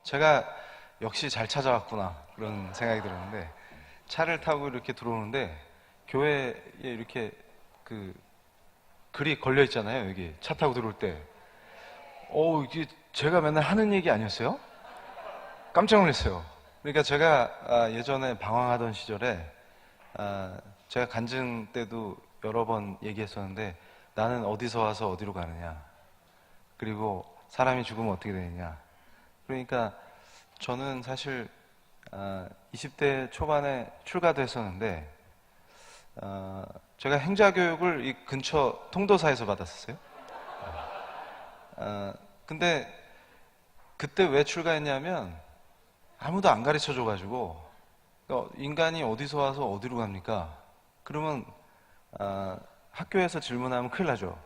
제가 역시 잘 찾아왔구나 그런 생각이 들었는데, 차를 타고 이렇게 들어오는데 교회에 이렇게 그 글이 걸려 있잖아요. 여기 차 타고 들어올 때 이게 제가 맨날 하는 얘기 아니었어요? 깜짝 놀랐어요. 그러니까 제가 예전에 방황하던 시절에 제가 간증 때도 여러 번 얘기했었는데, 나는 어디서 와서 어디로 가느냐, 그리고 사람이 죽으면 어떻게 되느냐. 그러니까 저는 사실 20대 초반에 출가도 했었는데, 제가 행자교육을 이 근처 통도사에서 받았었어요. 근데 그때 왜 출가했냐면 아무도 안 가르쳐 줘가지고, 인간이 어디서 와서 어디로 갑니까? 그러면 학교에서 질문하면 큰일 나죠.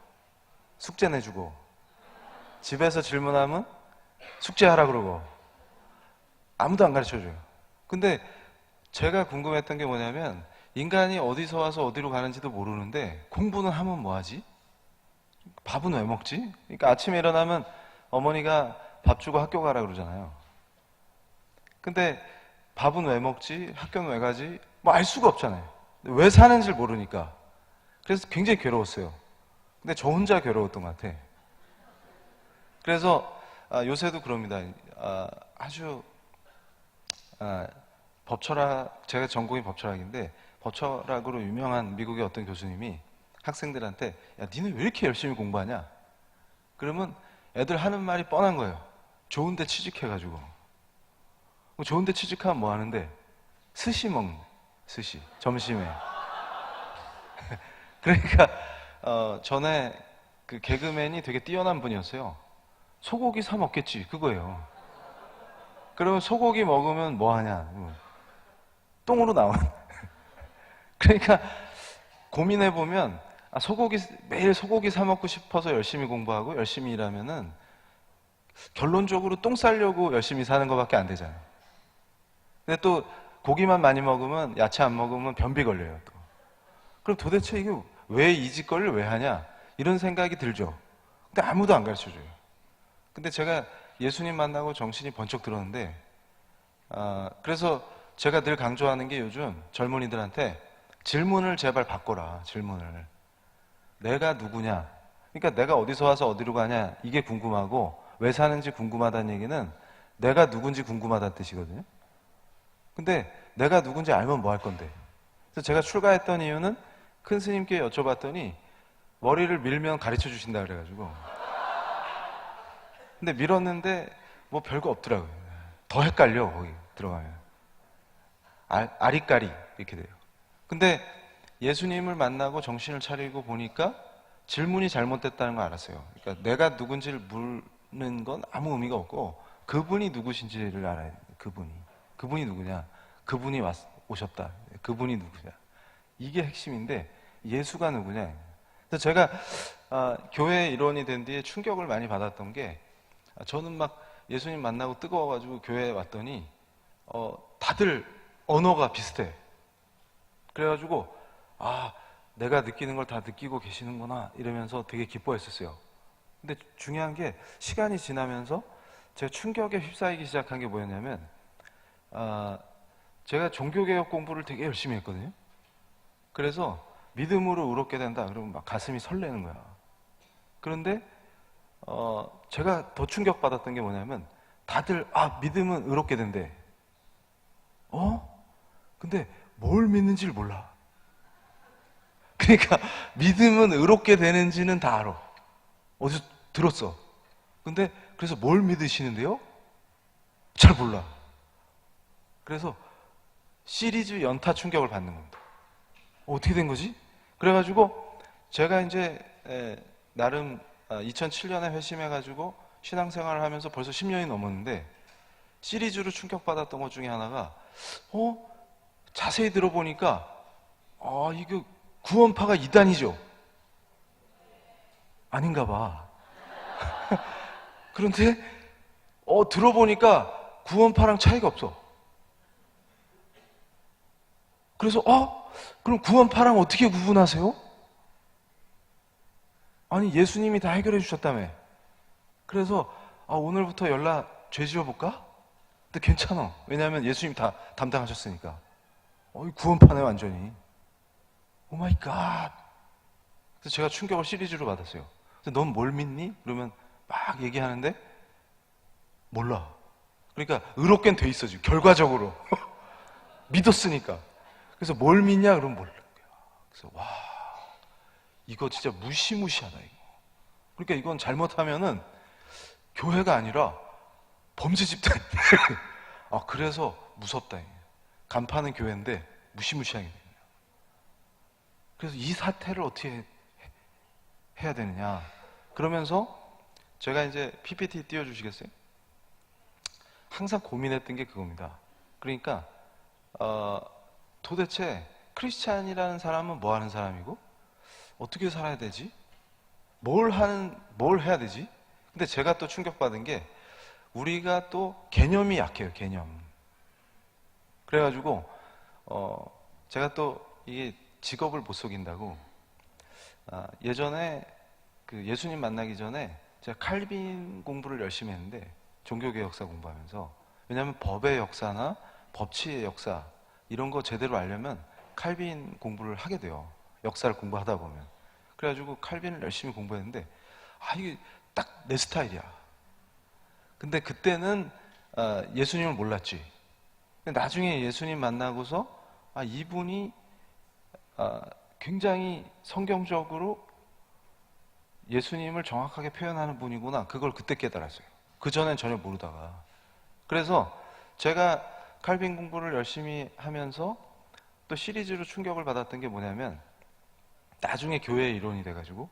숙제 내주고, 집에서 질문하면 숙제하라 그러고, 아무도 안 가르쳐 줘요. 근데 제가 궁금했던 게 뭐냐면, 인간이 어디서 와서 어디로 가는지도 모르는데 공부는 하면 뭐하지? 밥은 왜 먹지? 그러니까 아침에 일어나면 어머니가 밥 주고 학교 가라 그러잖아요. 근데 밥은 왜 먹지? 학교는 왜 가지? 뭐 알 수가 없잖아요. 왜 사는지 모르니까. 그래서 굉장히 괴로웠어요. 근데 저 혼자 괴로웠던 것 같아. 그래서 요새도 그럽니다. 아주 법철학, 제가 전공이 법철학인데 법철학으로 유명한 미국의 어떤 교수님이 학생들한테, 야, 니네 왜 이렇게 열심히 공부하냐? 그러면 애들 하는 말이 뻔한 거예요. 좋은데 취직해가지고. 좋은데 취직하면 뭐 하는데? 스시 먹는, 스시. 점심에. 그러니까 전에 그 개그맨이 되게 뛰어난 분이었어요. 소고기 사 먹겠지, 그거예요. 그러면 소고기 먹으면 뭐 하냐? 똥으로 나온. 그러니까 고민해보면, 매일 소고기 사 먹고 싶어서 열심히 공부하고 열심히 일하면은 결론적으로 똥 싸려고 열심히 사는 것밖에 안 되잖아요. 근데 또 고기만 많이 먹으면, 야채 안 먹으면 변비 걸려요, 또. 그럼 도대체 이게 왜 이 짓거리를 왜 하냐? 이런 생각이 들죠. 근데 아무도 안 가르쳐 줘요. 근데 제가 예수님 만나고 정신이 번쩍 들었는데, 그래서 제가 늘 강조하는 게, 요즘 젊은이들한테 질문을 제발 바꿔라, 질문을. 내가 누구냐? 그러니까 내가 어디서 와서 어디로 가냐, 이게 궁금하고, 왜 사는지 궁금하다는 얘기는 내가 누군지 궁금하다는 뜻이거든요. 근데 내가 누군지 알면 뭐 할 건데? 그래서 제가 출가했던 이유는, 큰 스님께 여쭤봤더니 머리를 밀면 가르쳐 주신다 그래가지고. 근데 밀었는데 뭐 별거 없더라고요. 더 헷갈려, 거기 들어가면. 아리까리 이렇게 돼요. 근데 예수님을 만나고 정신을 차리고 보니까 질문이 잘못됐다는 걸 알았어요. 그러니까 내가 누군지를 묻는 건 아무 의미가 없고, 그분이 누구신지를 알아야 돼요. 그분이 누구냐? 그분이 오셨다. 그분이 누구냐? 이게 핵심인데, 예수가 누구냐? 그래서 제가 교회 일원이 된 뒤에 충격을 많이 받았던 게, 저는 막 예수님 만나고 뜨거워가지고 교회에 왔더니 다들 언어가 비슷해. 그래가지고 내가 느끼는 걸 다 느끼고 계시는구나 이러면서 되게 기뻐했었어요. 근데 중요한 게, 시간이 지나면서 제가 충격에 휩싸이기 시작한 게 뭐였냐면, 제가 종교개혁 공부를 되게 열심히 했거든요. 그래서 믿음으로 의롭게 된다 그러면 막 가슴이 설레는 거야. 그런데 제가 더 충격받았던 게 뭐냐면, 다들 믿음은 의롭게 된대. 근데 뭘 믿는지를 몰라. 그러니까 믿음은 의롭게 되는지는 다 알아. 어디서 들었어. 근데 그래서 뭘 믿으시는데요? 잘 몰라. 그래서 시리즈 연타 충격을 받는 겁니다. 어떻게 된 거지? 그래가지고 제가 이제 나름 2007년에 회심해가지고 신앙생활을 하면서 벌써 10년이 넘었는데, 시리즈로 충격받았던 것 중에 하나가, 자세히 들어보니까 이거 구원파가 이단이죠? 아닌가 봐. 그런데 들어보니까 구원파랑 차이가 없어. 그래서 그럼 구원파랑 어떻게 구분하세요? 아니, 예수님이 다 해결해 주셨다며. 그래서 오늘부터 죄 지어볼까? 근데 괜찮아. 왜냐하면 예수님 다 담당하셨으니까. 구원파네 완전히. 오 마이 갓. 그래서 제가 충격을 시리즈로 받았어요. 넌 뭘 믿니? 그러면 막 얘기하는데 몰라. 그러니까 의롭게는 돼 있어 지금 결과적으로. 믿었으니까. 그래서 뭘 믿냐? 그러면 몰라. 그래서 와, 이거 진짜 무시무시하다 이거. 그러니까 이건 잘못하면은 교회가 아니라 범죄 집단. 그래서 무섭다. 이게. 간파는 교회인데 무시무시하게 됩니다. 그래서 이 사태를 어떻게 해야 되느냐. 그러면서 제가 이제 PPT 띄워주시겠어요? 항상 고민했던 게 그겁니다. 그러니까 도대체 크리스찬이라는 사람은 뭐 하는 사람이고 어떻게 살아야 되지? 뭘 해야 되지? 근데 제가 또 충격받은 게 우리가 또 개념이 약해요. 개념. 그래가지고 제가 또 이게 직업을 못 속인다고 예전에 그 예수님 만나기 전에 제가 칼빈 공부를 열심히 했는데 종교개혁 역사 공부하면서 왜냐하면 법의 역사나 법치의 역사 이런 거 제대로 알려면 칼빈 공부를 하게 돼요. 역사를 공부하다 보면. 그래가지고 칼빈을 열심히 공부했는데 이게 딱 내 스타일이야. 근데 그때는 예수님을 몰랐지. 근데 나중에 예수님 만나고서 이분이 굉장히 성경적으로 예수님을 정확하게 표현하는 분이구나. 그걸 그때 깨달았어요. 그전엔 전혀 모르다가. 그래서 제가 칼빈 공부를 열심히 하면서 또 시리즈로 충격을 받았던 게 뭐냐면 나중에 교회의 이론이 돼가지고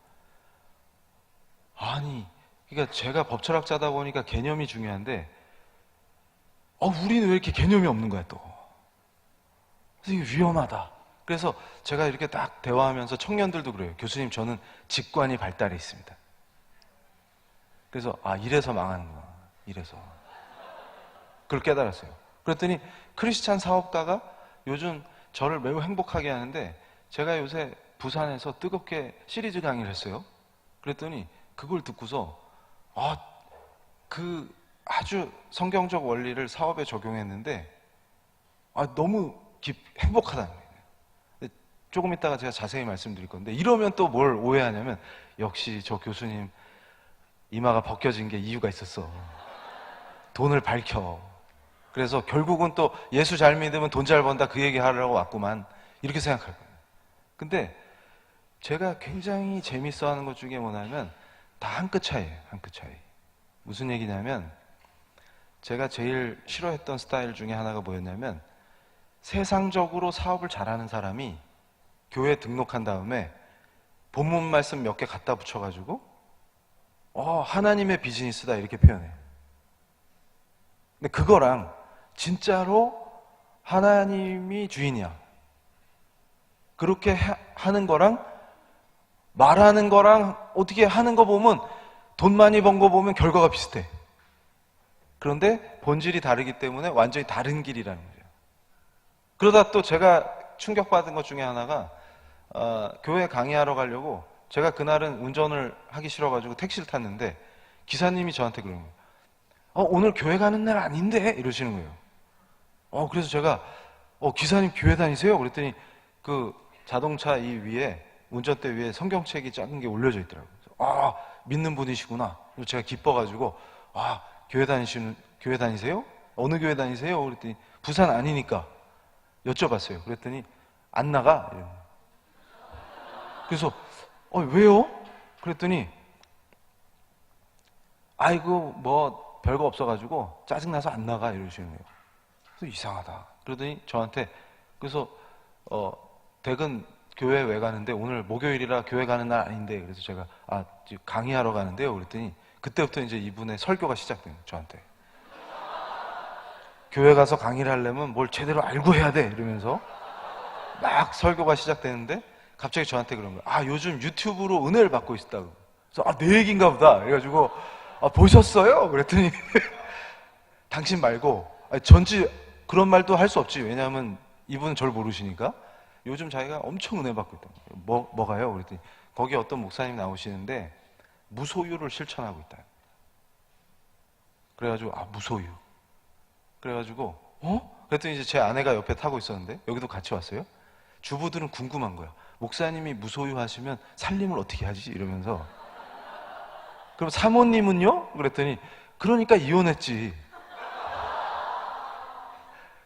그러니까 제가 법철학자다 보니까 개념이 중요한데 우리는 왜 이렇게 개념이 없는 거야 또. 그래서 이게 위험하다. 그래서 제가 이렇게 딱 대화하면서 청년들도 그래요. 교수님 저는 직관이 발달해 있습니다. 그래서 이래서 망하는구나. 이래서. 그걸 깨달았어요. 그랬더니 크리스찬 사업가가 요즘 저를 매우 행복하게 하는데 제가 요새 부산에서 뜨겁게 시리즈 강의를 했어요. 그랬더니 그걸 듣고서 그 아주 성경적 원리를 사업에 적용했는데 너무 행복하다는 거예요. 조금 이따가 제가 자세히 말씀드릴 건데 이러면 또 뭘 오해하냐면 역시 저 교수님 이마가 벗겨진 게 이유가 있었어. 돈을 밝혀. 그래서 결국은 또 예수 잘 믿으면 돈 잘 번다 그 얘기 하려고 왔구만. 이렇게 생각할 거예요. 근데 제가 굉장히 재밌어 하는 것 중에 뭐냐면 다 한 끗 차이예요. 한 끗 차이. 무슨 얘기냐면 제가 제일 싫어했던 스타일 중에 하나가 뭐였냐면 세상적으로 사업을 잘하는 사람이 교회에 등록한 다음에 본문 말씀 몇 개 갖다 붙여가지고 하나님의 비즈니스다 이렇게 표현해요. 근데 그거랑 진짜로 하나님이 주인이야 그렇게 하는 거랑 말하는 거랑 어떻게 하는 거 보면 돈 많이 번 거 보면 결과가 비슷해. 그런데 본질이 다르기 때문에 완전히 다른 길이라는 거예요. 그러다 또 제가 충격받은 것 중에 하나가 교회 강의하러 가려고 제가 그날은 운전을 하기 싫어가지고 택시를 탔는데 기사님이 저한테 그러는 거예요. 오늘 교회 가는 날 아닌데? 이러시는 거예요. 그래서 제가 기사님 교회 다니세요? 그랬더니 그 자동차 이 위에 운전대 위에 성경책이 작은 게 올려져 있더라고요. 믿는 분이시구나. 그래서 제가 기뻐가지고 교회 다니세요? 어느 교회 다니세요? 그랬더니 부산 아니니까 여쭤봤어요. 그랬더니 안 나가. 그래서 왜요? 그랬더니 뭐 별거 없어가지고 짜증나서 안 나가 이러시는 거예요. 그래서 이상하다. 그러더니 저한테 그래서 댁은 교회 왜 가는데 오늘 목요일이라 교회 가는 날 아닌데 그래서 제가 지금 강의하러 가는데요. 그랬더니 그때부터 이제 이분의 설교가 시작된 거예요. 저한테. 교회 가서 강의를 하려면 뭘 제대로 알고 해야 돼 이러면서 막 설교가 시작되는데 갑자기 저한테 그런 거예요. 요즘 유튜브로 은혜를 받고 있다고. 그래서 내 얘기인가 보다. 그래가지고 보셨어요? 그랬더니 당신 말고 전지 그런 말도 할 수 없지. 왜냐하면 이분은 저를 모르시니까 요즘 자기가 엄청 은혜 받고 있다. 뭐가요? 그랬더니 거기 어떤 목사님 나오시는데 무소유를 실천하고 있다. 그래가지고 무소유. 그래가지고 그랬더니 이제 제 아내가 옆에 타고 있었는데 여기도 같이 왔어요. 주부들은 궁금한 거야. 목사님이 무소유 하시면 살림을 어떻게 하지? 이러면서. 그럼 사모님은요? 그랬더니 그러니까 이혼했지.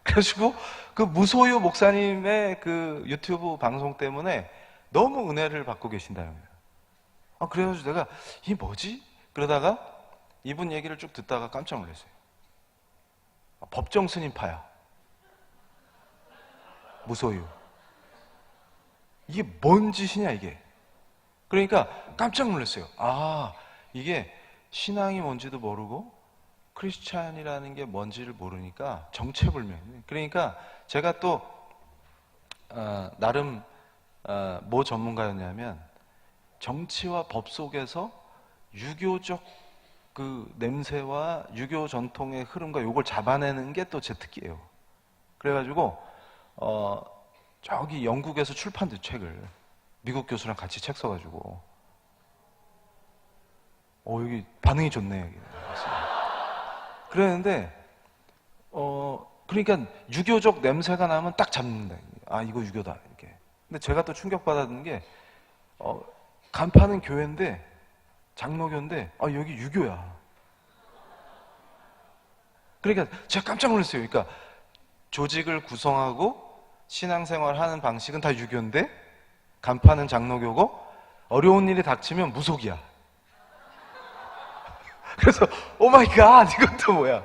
그래가지고 그 무소유 목사님의 그 유튜브 방송 때문에 너무 은혜를 받고 계신다는 거예요. 그래가지고 내가 이 뭐지? 그러다가 이분 얘기를 쭉 듣다가 깜짝 놀랐어요. 법정 스님파야. 무소유. 이게 뭔 짓이냐 이게. 그러니까 깜짝 놀랐어요. 이게 신앙이 뭔지도 모르고 크리스찬이라는 게 뭔지를 모르니까 정체불명. 그러니까 제가 또 나름 뭐 전문가였냐면 정치와 법 속에서 유교적 그 냄새와 유교 전통의 흐름과 요걸 잡아내는 게 또 제 특기예요. 그래가지고 저기 영국에서 출판된 책을 미국 교수랑 같이 책 써가지고 여기 반응이 좋네 여기. 그랬는데 그러니까 유교적 냄새가 나면 딱 잡는다. 이거 유교다 이렇게. 근데 제가 또 충격받았던 게 간판은 교회인데 장로교인데 여기 유교야. 그러니까 제가 깜짝 놀랐어요. 그러니까 조직을 구성하고 신앙생활 하는 방식은 다 유교인데 간판은 장로교고 어려운 일이 닥치면 무속이야. 그래서 오 마이 갓 이것도 뭐야.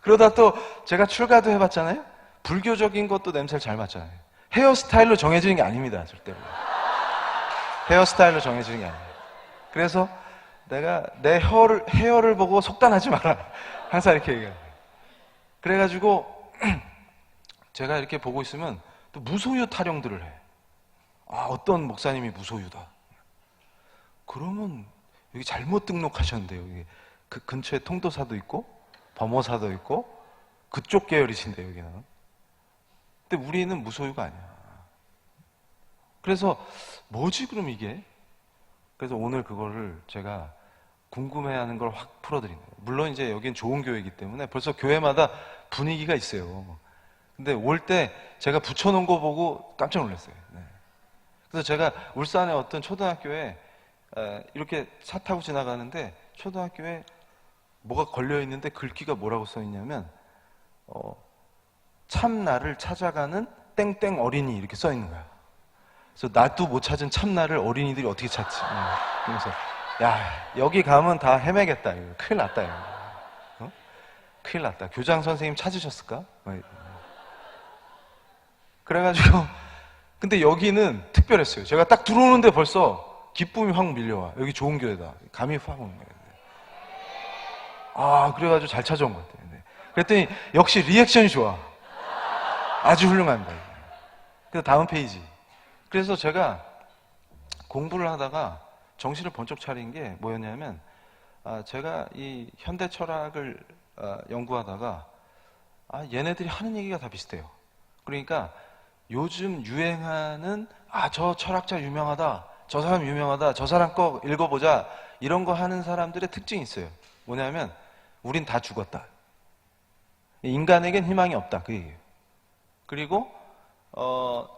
그러다 또 제가 출가도 해봤잖아요. 불교적인 것도 냄새를 잘 맡잖아요. 헤어스타일로 정해지는 게 아닙니다. 절대로. 헤어스타일로 정해지는 게 아니에요. 그래서 내가 내 헤어를 보고 속단하지 마라. 항상 이렇게 얘기해요. 그래가지고 제가 이렇게 보고 있으면 또 무소유 타령들을 해. 어떤 목사님이 무소유다. 그러면 여기 잘못 등록하셨는데요. 여기 그 근처에 통도사도 있고 범어사도 있고 그쪽 계열이신데 여기는. 근데 우리는 무소유가 아니야. 그래서 뭐지 그럼 이게? 그래서 오늘 그거를 제가 궁금해하는 걸 확 풀어드린 거예요. 물론 이제 여긴 좋은 교회이기 때문에 벌써 교회마다 분위기가 있어요. 근데 올 때 제가 붙여놓은 거 보고 깜짝 놀랐어요. 네. 그래서 제가 울산의 어떤 초등학교에 이렇게 차 타고 지나가는데 초등학교에 뭐가 걸려있는데 글귀가 뭐라고 써있냐면 참나를 찾아가는 땡땡 어린이 이렇게 써있는 거야. 그래서 나도 못 찾은 참나를 어린이들이 어떻게 찾지? 그래서 여기 가면 다 헤매겠다. 이거. 큰일 났다. 이거. 큰일 났다. 교장 선생님 찾으셨을까? 그래가지고 근데 여기는 특별했어요. 제가 딱 들어오는데 벌써 기쁨이 확 밀려와. 여기 좋은 교회다. 감이 확 오는 거예요. 그래가지고 잘 찾아온 것 같아요. 그랬더니 역시 리액션이 좋아. 아주 훌륭합니다. 그래서 다음 페이지. 그래서 제가 공부를 하다가 정신을 번쩍 차린 게 뭐였냐면 제가 이 현대 철학을 연구하다가 얘네들이 하는 얘기가 다 비슷해요. 그러니까 요즘 유행하는 저 철학자 유명하다, 저 사람 유명하다, 저 사람 거 읽어보자 이런 거 하는 사람들의 특징이 있어요. 뭐냐면 우린 다 죽었다. 인간에겐 희망이 없다 그 얘기예요. 그리고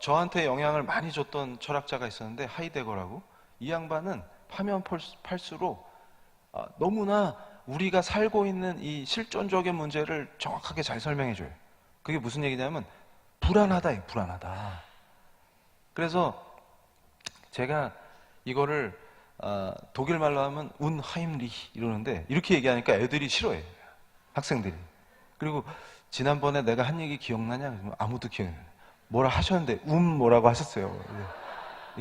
저한테 영향을 많이 줬던 철학자가 있었는데 하이데거라고. 이 양반은 파면 팔수록 너무나 우리가 살고 있는 이 실존적인 문제를 정확하게 잘 설명해줘요. 그게 무슨 얘기냐면 불안하다, 불안하다. 그래서 제가 이거를 독일 말로 하면 운하임리 이러는데 이렇게 얘기하니까 애들이 싫어해. 학생들이. 그리고 지난번에 내가 한 얘기 기억나냐? 그러면 아무도 기억이 안 나요. 뭐라 하셨는데 뭐라고 하셨어요.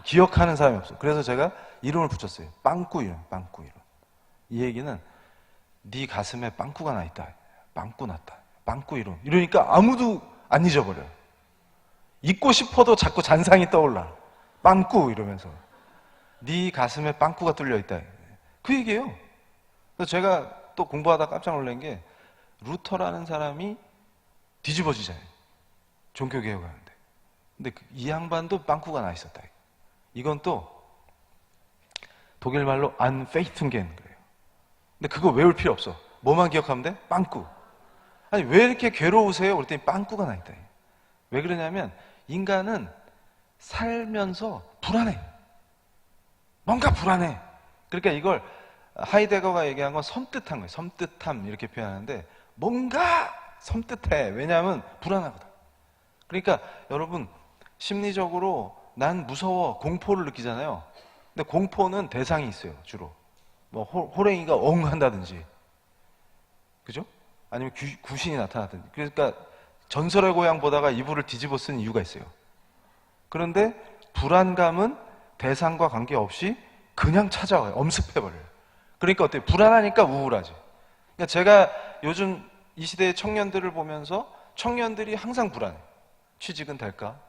기억하는 사람이 없어요. 그래서 제가 이름을 붙였어요. 빵꾸 이름, 빵꾸 이름. 이 얘기는 네 가슴에 빵꾸가 나 있다. 빵꾸 났다. 빵꾸 이름. 이러니까 아무도 안 잊어버려요. 잊고 싶어도 자꾸 잔상이 떠올라. 빵꾸 이러면서. 네 가슴에 빵꾸가 뚫려 있다. 그 얘기예요. 그래서 제가 또 공부하다 깜짝 놀란 게 루터라는 사람이 뒤집어지잖아요. 종교개혁을 하는데. 근데 이 양반도 빵꾸가 나 있었다. 이건 또 독일 말로 안페이퉁겐 그래요. 근데 그거 외울 필요 없어. 뭐만 기억하면 돼? 빵꾸. 아니 왜 이렇게 괴로우세요? 그랬더니 빵꾸가 나 있다. 왜 그러냐면 인간은 살면서 불안해. 뭔가 불안해. 그러니까 이걸 하이데거가 얘기한 건 섬뜩한 거예요. 섬뜩함 이렇게 표현하는데 뭔가 섬뜩해. 왜냐하면 불안하거든. 그러니까 여러분 심리적으로 난 무서워, 공포를 느끼잖아요. 근데 공포는 대상이 있어요. 주로 뭐 호랭이가 엉 한다든지, 그죠? 아니면 구신이 나타나든지. 그러니까 전설의 고향 보다가 이불을 뒤집어 쓴 이유가 있어요. 그런데 불안감은 대상과 관계없이 그냥 찾아와요. 엄습해버려요. 그러니까 어때요? 불안하니까 우울하지. 그러니까 제가 요즘 이 시대의 청년들을 보면서 청년들이 항상 불안해. 취직은 될까?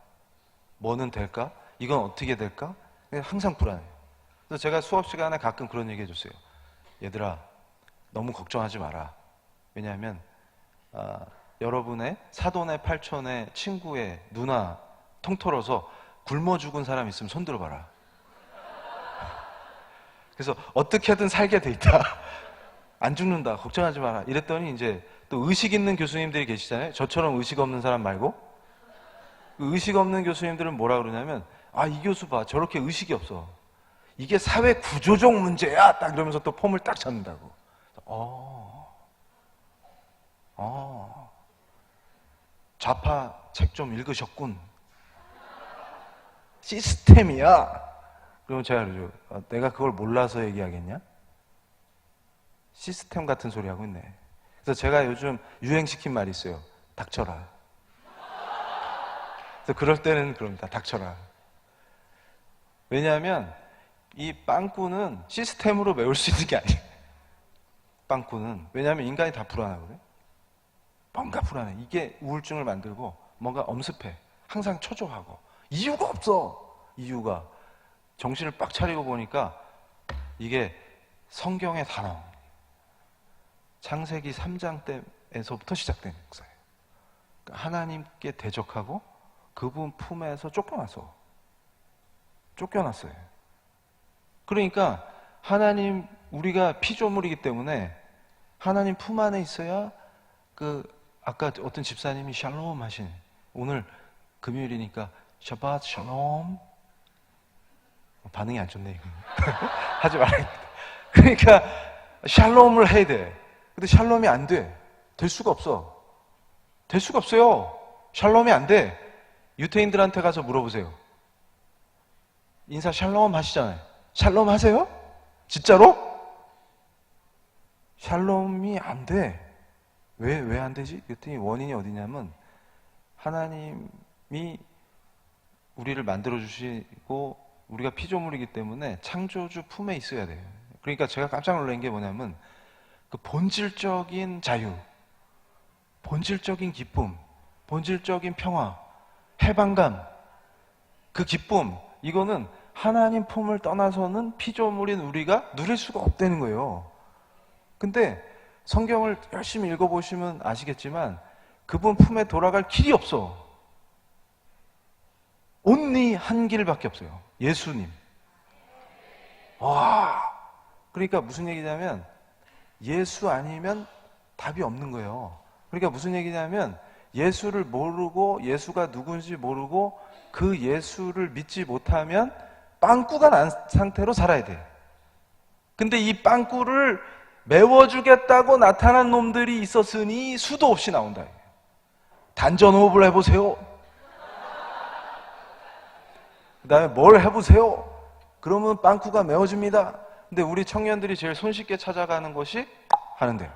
뭐는 될까? 이건 어떻게 될까? 항상 불안해요. 그래서 제가 수업 시간에 가끔 그런 얘기 해줬어요. 얘들아, 너무 걱정하지 마라. 왜냐하면 여러분의 사돈의 팔촌의 친구의 누나 통틀어서 굶어 죽은 사람 있으면 손 들어봐라. 그래서 어떻게든 살게 돼 있다. 안 죽는다. 걱정하지 마라. 이랬더니 이제 또 의식 있는 교수님들이 계시잖아요. 저처럼 의식 없는 사람 말고. 그 의식 없는 교수님들은 뭐라 그러냐면 이 교수 봐. 저렇게 의식이 없어. 이게 사회 구조적 문제야. 딱 이러면서 또 폼을 딱 잡는다고. 좌파 책 좀 읽으셨군. 시스템이야. 그러면 제가 그러죠. 내가 그걸 몰라서 얘기하겠냐? 시스템 같은 소리 하고 있네. 그래서 제가 요즘 유행시킨 말이 있어요. 닥쳐라. 그래서 그럴 때는 그럽니다. 닥쳐라. 왜냐하면 이 빵꾸는 시스템으로 메울 수 있는 게 아니에요. 빵꾸는. 왜냐하면 인간이 다 불안하거든요. 뭔가 불안해. 이게 우울증을 만들고 뭔가 엄습해. 항상 초조하고. 이유가 없어. 이유가. 정신을 빡 차리고 보니까 이게 성경의 단어. 창세기 3장 때에서부터 시작된 역사예요. 하나님께 대적하고 그분 품에서 쫓겨났어요. 그러니까 하나님, 우리가 피조물이기 때문에 하나님 품 안에 있어야 아까 어떤 집사님이 샬롬 하시네. 오늘 금요일이니까 샤밧 샬롬. 반응이 안 좋네, 이거. 하지 말아야겠다. 그러니까 샬롬을 해야 돼. 근데 샬롬이 안 돼. 될 수가 없어. 될 수가 없어요. 샬롬이 안 돼. 유태인들한테 가서 물어보세요. 인사 샬롬 하시잖아요. 샬롬 하세요? 진짜로? 샬롬이 안 돼. 왜 안 되지? 그랬더니 원인이 어디냐면 하나님이 우리를 만들어주시고 우리가 피조물이기 때문에 창조주 품에 있어야 돼요. 그러니까 제가 깜짝 놀란 게 뭐냐면 그 본질적인 자유, 본질적인 기쁨, 본질적인 평화, 해방감, 그 기쁨, 이거는 하나님 품을 떠나서는 피조물인 우리가 누릴 수가 없다는 거예요. 근데 성경을 열심히 읽어보시면 아시겠지만 그분 품에 돌아갈 길이 없어. 온리 한 길밖에 없어요. 예수님. 그러니까 무슨 얘기냐면 예수 아니면 답이 없는 거예요. 그러니까 무슨 얘기냐면 예수를 모르고 예수가 누군지 모르고 그 예수를 믿지 못하면 빵꾸가 난 상태로 살아야 돼. 근데 이 빵꾸를 메워주겠다고 나타난 놈들이 있었으니 수도 없이 나온다. 단전호흡을 해보세요. 그 다음에 뭘 해보세요. 그러면 빵꾸가 메워집니다. 근데 우리 청년들이 제일 손쉽게 찾아가는 것이 하는데요.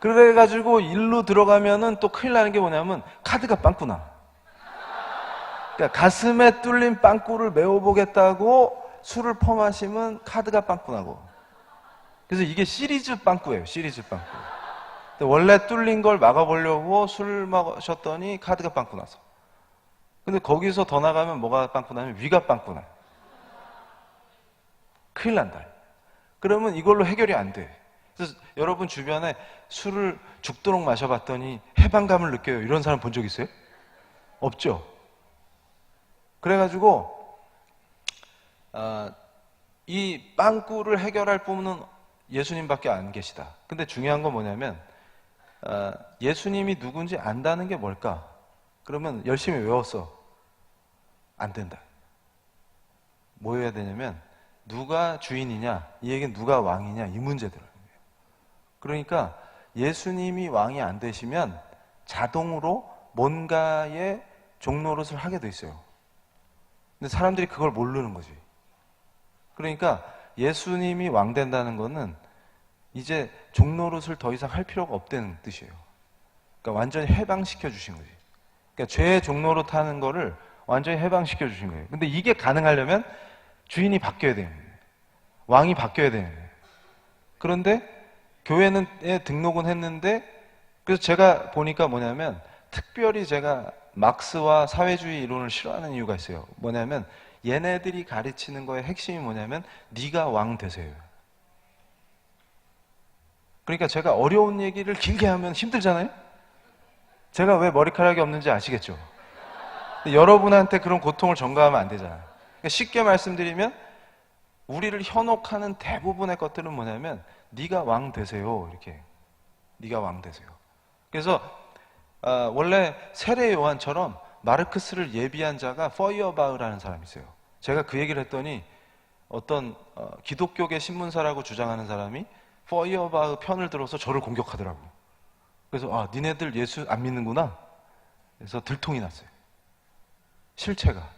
그래가지고 일로 들어가면은 또 큰일 나는 게 뭐냐면 카드가 빵꾸나. 그러니까 가슴에 뚫린 빵꾸를 메워보겠다고 술을 퍼마시면 카드가 빵꾸나고. 그래서 이게 시리즈 빵꾸예요. 시리즈 빵꾸. 원래 뚫린 걸 막아보려고 술을 마셨더니 카드가 빵꾸나서. 근데 거기서 더 나가면 뭐가 빵꾸나면 위가 빵꾸나. 큰일 난다. 그러면 이걸로 해결이 안 돼. 그래서 여러분 주변에 술을 죽도록 마셔봤더니 해방감을 느껴요. 이런 사람 본 적 있어요? 없죠? 그래가지고 이 빵꾸를 해결할 분은 예수님밖에 안 계시다. 근데 중요한 건 뭐냐면 예수님이 누군지 안다는 게 뭘까? 그러면 열심히 외웠어. 안 된다. 뭐 해야 되냐면 누가 주인이냐, 이 얘기는 누가 왕이냐, 이 문제들을. 그러니까 예수님이 왕이 안 되시면 자동으로 뭔가의 종노릇을 하게 돼 있어요. 근데 사람들이 그걸 모르는 거지. 그러니까 예수님이 왕 된다는 거는 이제 종노릇을 더 이상 할 필요가 없다는 뜻이에요. 그러니까 완전히 해방시켜 주신 거지. 그러니까 죄의 종노릇 하는 거를 완전히 해방시켜 주신 거예요. 근데 이게 가능하려면 주인이 바뀌어야 되는 거예요. 왕이 바뀌어야 되는 거예요. 그런데 교회는 등록은 했는데, 그래서 제가 보니까 뭐냐면 특별히 제가 막스와 사회주의 이론을 싫어하는 이유가 있어요. 뭐냐면 얘네들이 가르치는 거의 핵심이 뭐냐면 네가 왕 되세요. 그러니까 제가 어려운 얘기를 길게 하면 힘들잖아요. 제가 왜 머리카락이 없는지 아시겠죠? 근데 여러분한테 그런 고통을 전가하면 안 되잖아요. 그러니까 쉽게 말씀드리면 우리를 현혹하는 대부분의 것들은 뭐냐면 네가 왕 되세요. 이렇게 네가 왕 되세요. 그래서 원래 세례 요한처럼 마르크스를 예비한 자가 퍼이어바흐라는 사람이 있어요. 제가 그 얘기를 했더니 어떤 기독교계 신문사라고 주장하는 사람이 퍼이어바흐 편을 들어서 저를 공격하더라고요. 그래서 니네들 예수 안 믿는구나. 그래서 들통이 났어요. 실체가.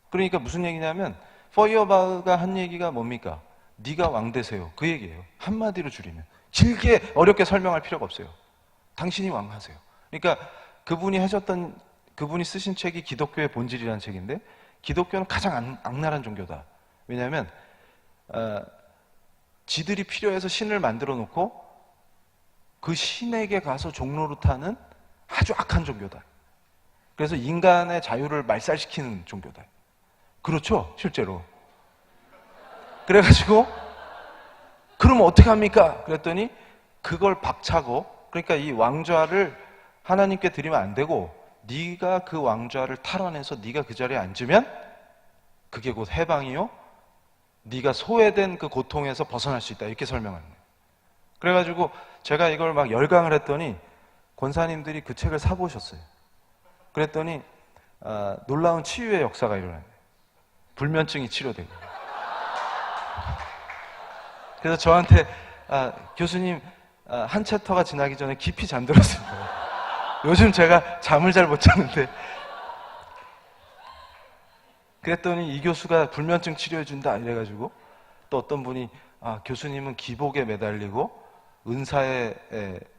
그러니까 무슨 얘기냐면 퍼이어바흐가 한 얘기가 뭡니까? 네가 왕 되세요. 그 얘기예요. 한마디로 줄이면. 길게 어렵게 설명할 필요가 없어요. 당신이 왕하세요. 그러니까 그분이 쓰신 책이 기독교의 본질이라는 책인데 기독교는 가장 악랄한 종교다. 왜냐하면 지들이 필요해서 신을 만들어 놓고 그 신에게 가서 종노릇하는 아주 악한 종교다. 그래서 인간의 자유를 말살시키는 종교다. 그렇죠? 실제로. 그래가지고 그러면 어떻게 합니까? 그랬더니 그걸 박차고, 그러니까 이 왕좌를 하나님께 드리면 안 되고 네가 그 왕좌를 탈환해서 네가 그 자리에 앉으면 그게 곧 해방이요, 네가 소외된 그 고통에서 벗어날 수 있다. 이렇게 설명하는 거예요. 그래가지고 제가 이걸 막 열강을 했더니 권사님들이 그 책을 사보셨어요. 그랬더니 놀라운 치유의 역사가 일어나요. 불면증이 치료되고. 그래서 저한테 교수님 한 챕터가 지나기 전에 깊이 잠들었습니다. 요즘 제가 잠을 잘 못 자는데, 그랬더니 이 교수가 불면증 치료해준다 이래가지고 또 어떤 분이 교수님은 기복에 매달리고 은사의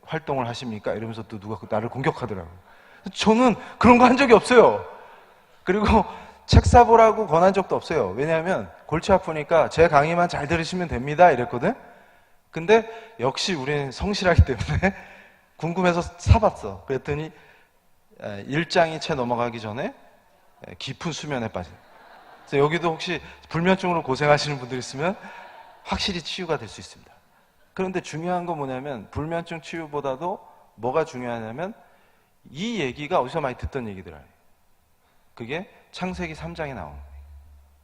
활동을 하십니까? 이러면서 또 누가 나를 공격하더라고요. 저는 그런 거 한 적이 없어요. 그리고 책 사보라고 권한 적도 없어요. 왜냐하면 골치 아프니까 제 강의만 잘 들으시면 됩니다 이랬거든. 근데 역시 우리는 성실하기 때문에 궁금해서 사봤어. 그랬더니 1장이 채 넘어가기 전에 깊은 수면에 빠져요. 그래서 여기도 혹시 불면증으로 고생하시는 분들 있으면 확실히 치유가 될 수 있습니다. 그런데 중요한 건 뭐냐면 불면증 치유보다도 뭐가 중요하냐면 이 얘기가 어디서 많이 듣던 얘기들 아니에요. 그게 창세기 3장에 나오는 거예요.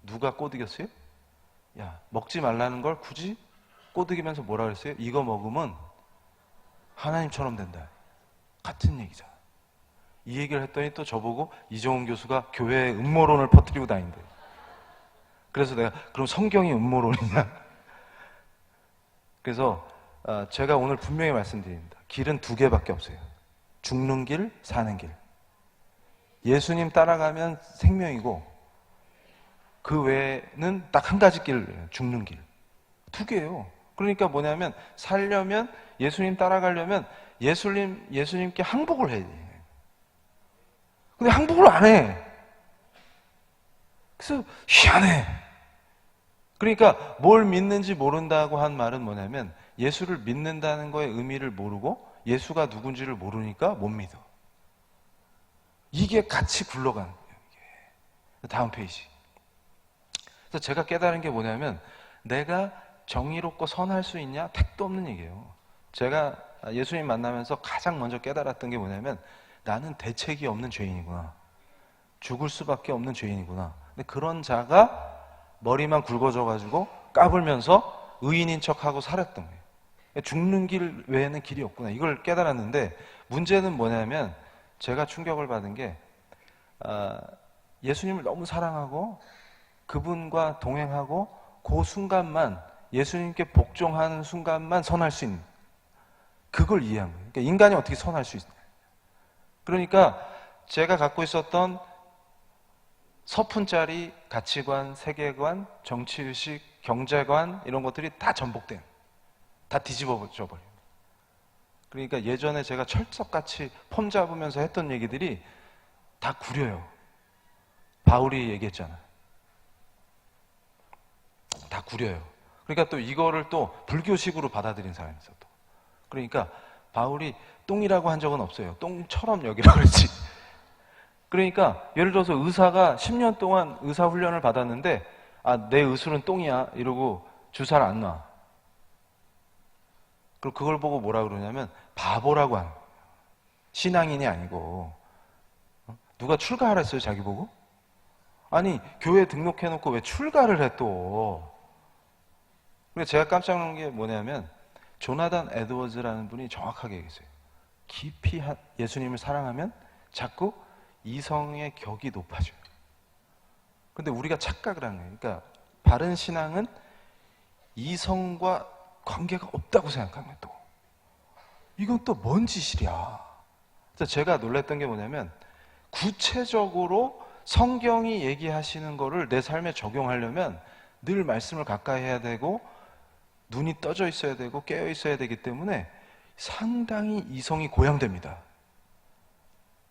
누가 꼬드겼어요? 야, 먹지 말라는 걸 굳이 꼬드기면서 뭐라 그랬어요? 이거 먹으면 하나님처럼 된다. 같은 얘기잖아. 이 얘기를 했더니 또 저보고 이정훈 교수가 교회에 음모론을 퍼뜨리고 다닌대. 그래서 내가 그럼 성경이 음모론이냐? 그래서 제가 오늘 분명히 말씀드립니다. 길은 두 개밖에 없어요. 죽는 길, 사는 길. 예수님 따라가면 생명이고 그 외에는 딱 한 가지 길, 죽는 길. 두 개예요. 그러니까 뭐냐면 살려면, 예수님 따라가려면 예수님께 항복을 해야 돼. 근데 항복을 안 해. 그래서 희한해. 그러니까 뭘 믿는지 모른다고 한 말은 뭐냐면 예수를 믿는다는 거의 의미를 모르고 예수가 누군지를 모르니까 못 믿어. 이게 같이 굴러가는 거예요. 이게. 다음 페이지. 그래서 제가 깨달은 게 뭐냐면 내가 정의롭고 선할 수 있냐? 택도 없는 얘기예요. 제가 예수님 만나면서 가장 먼저 깨달았던 게 뭐냐면 나는 대책이 없는 죄인이구나. 죽을 수밖에 없는 죄인이구나. 근데 그런 자가 머리만 굵어져가지고 까불면서 의인인 척하고 살았던 거예요. 죽는 길 외에는 길이 없구나. 이걸 깨달았는데 문제는 뭐냐면 제가 충격을 받은 게 예수님을 너무 사랑하고 그분과 동행하고 그 순간만 예수님께 복종하는 순간만 선할 수 있는 그걸 이해한 거예요. 그러니까 인간이 어떻게 선할 수 있냐. 그러니까 제가 갖고 있었던 서푼짜리 가치관, 세계관, 정치의식, 경제관 이런 것들이 다 전복된, 다 뒤집어져 버려요. 그러니까 예전에 제가 철석같이 폼 잡으면서 했던 얘기들이 다 구려요. 바울이 얘기했잖아요. 다 구려요. 그러니까 또 이거를 또 불교식으로 받아들인 사람이 있어 또. 그러니까 바울이 똥이라고 한 적은 없어요. 똥처럼 여기라고 그랬지. 그러니까 예를 들어서 의사가 10년 동안 의사 훈련을 받았는데 내 의술은 똥이야 이러고 주사를 안 놔. 그리고 그걸 보고 뭐라 그러냐면 바보라고 하는 거예요. 신앙인이 아니고. 누가 출가하라 했어요 자기 보고? 아니 교회 등록해놓고 왜 출가를 해 또. 그래서 제가 깜짝 놀란 게 뭐냐면 조나단 에드워즈라는 분이 정확하게 얘기했어요. 깊이 예수님을 사랑하면 자꾸 이성의 격이 높아져요. 근데 우리가 착각을 하는 거예요. 그러니까 바른 신앙은 이성과 관계가 없다고 생각하는 거예요. 또 이건 또 뭔 짓이랴. 그래서 제가 놀랐던 게 뭐냐면 구체적으로 성경이 얘기하시는 거를 내 삶에 적용하려면 늘 말씀을 가까이 해야 되고 눈이 떠져 있어야 되고 깨어 있어야 되기 때문에 상당히 이성이 고양됩니다.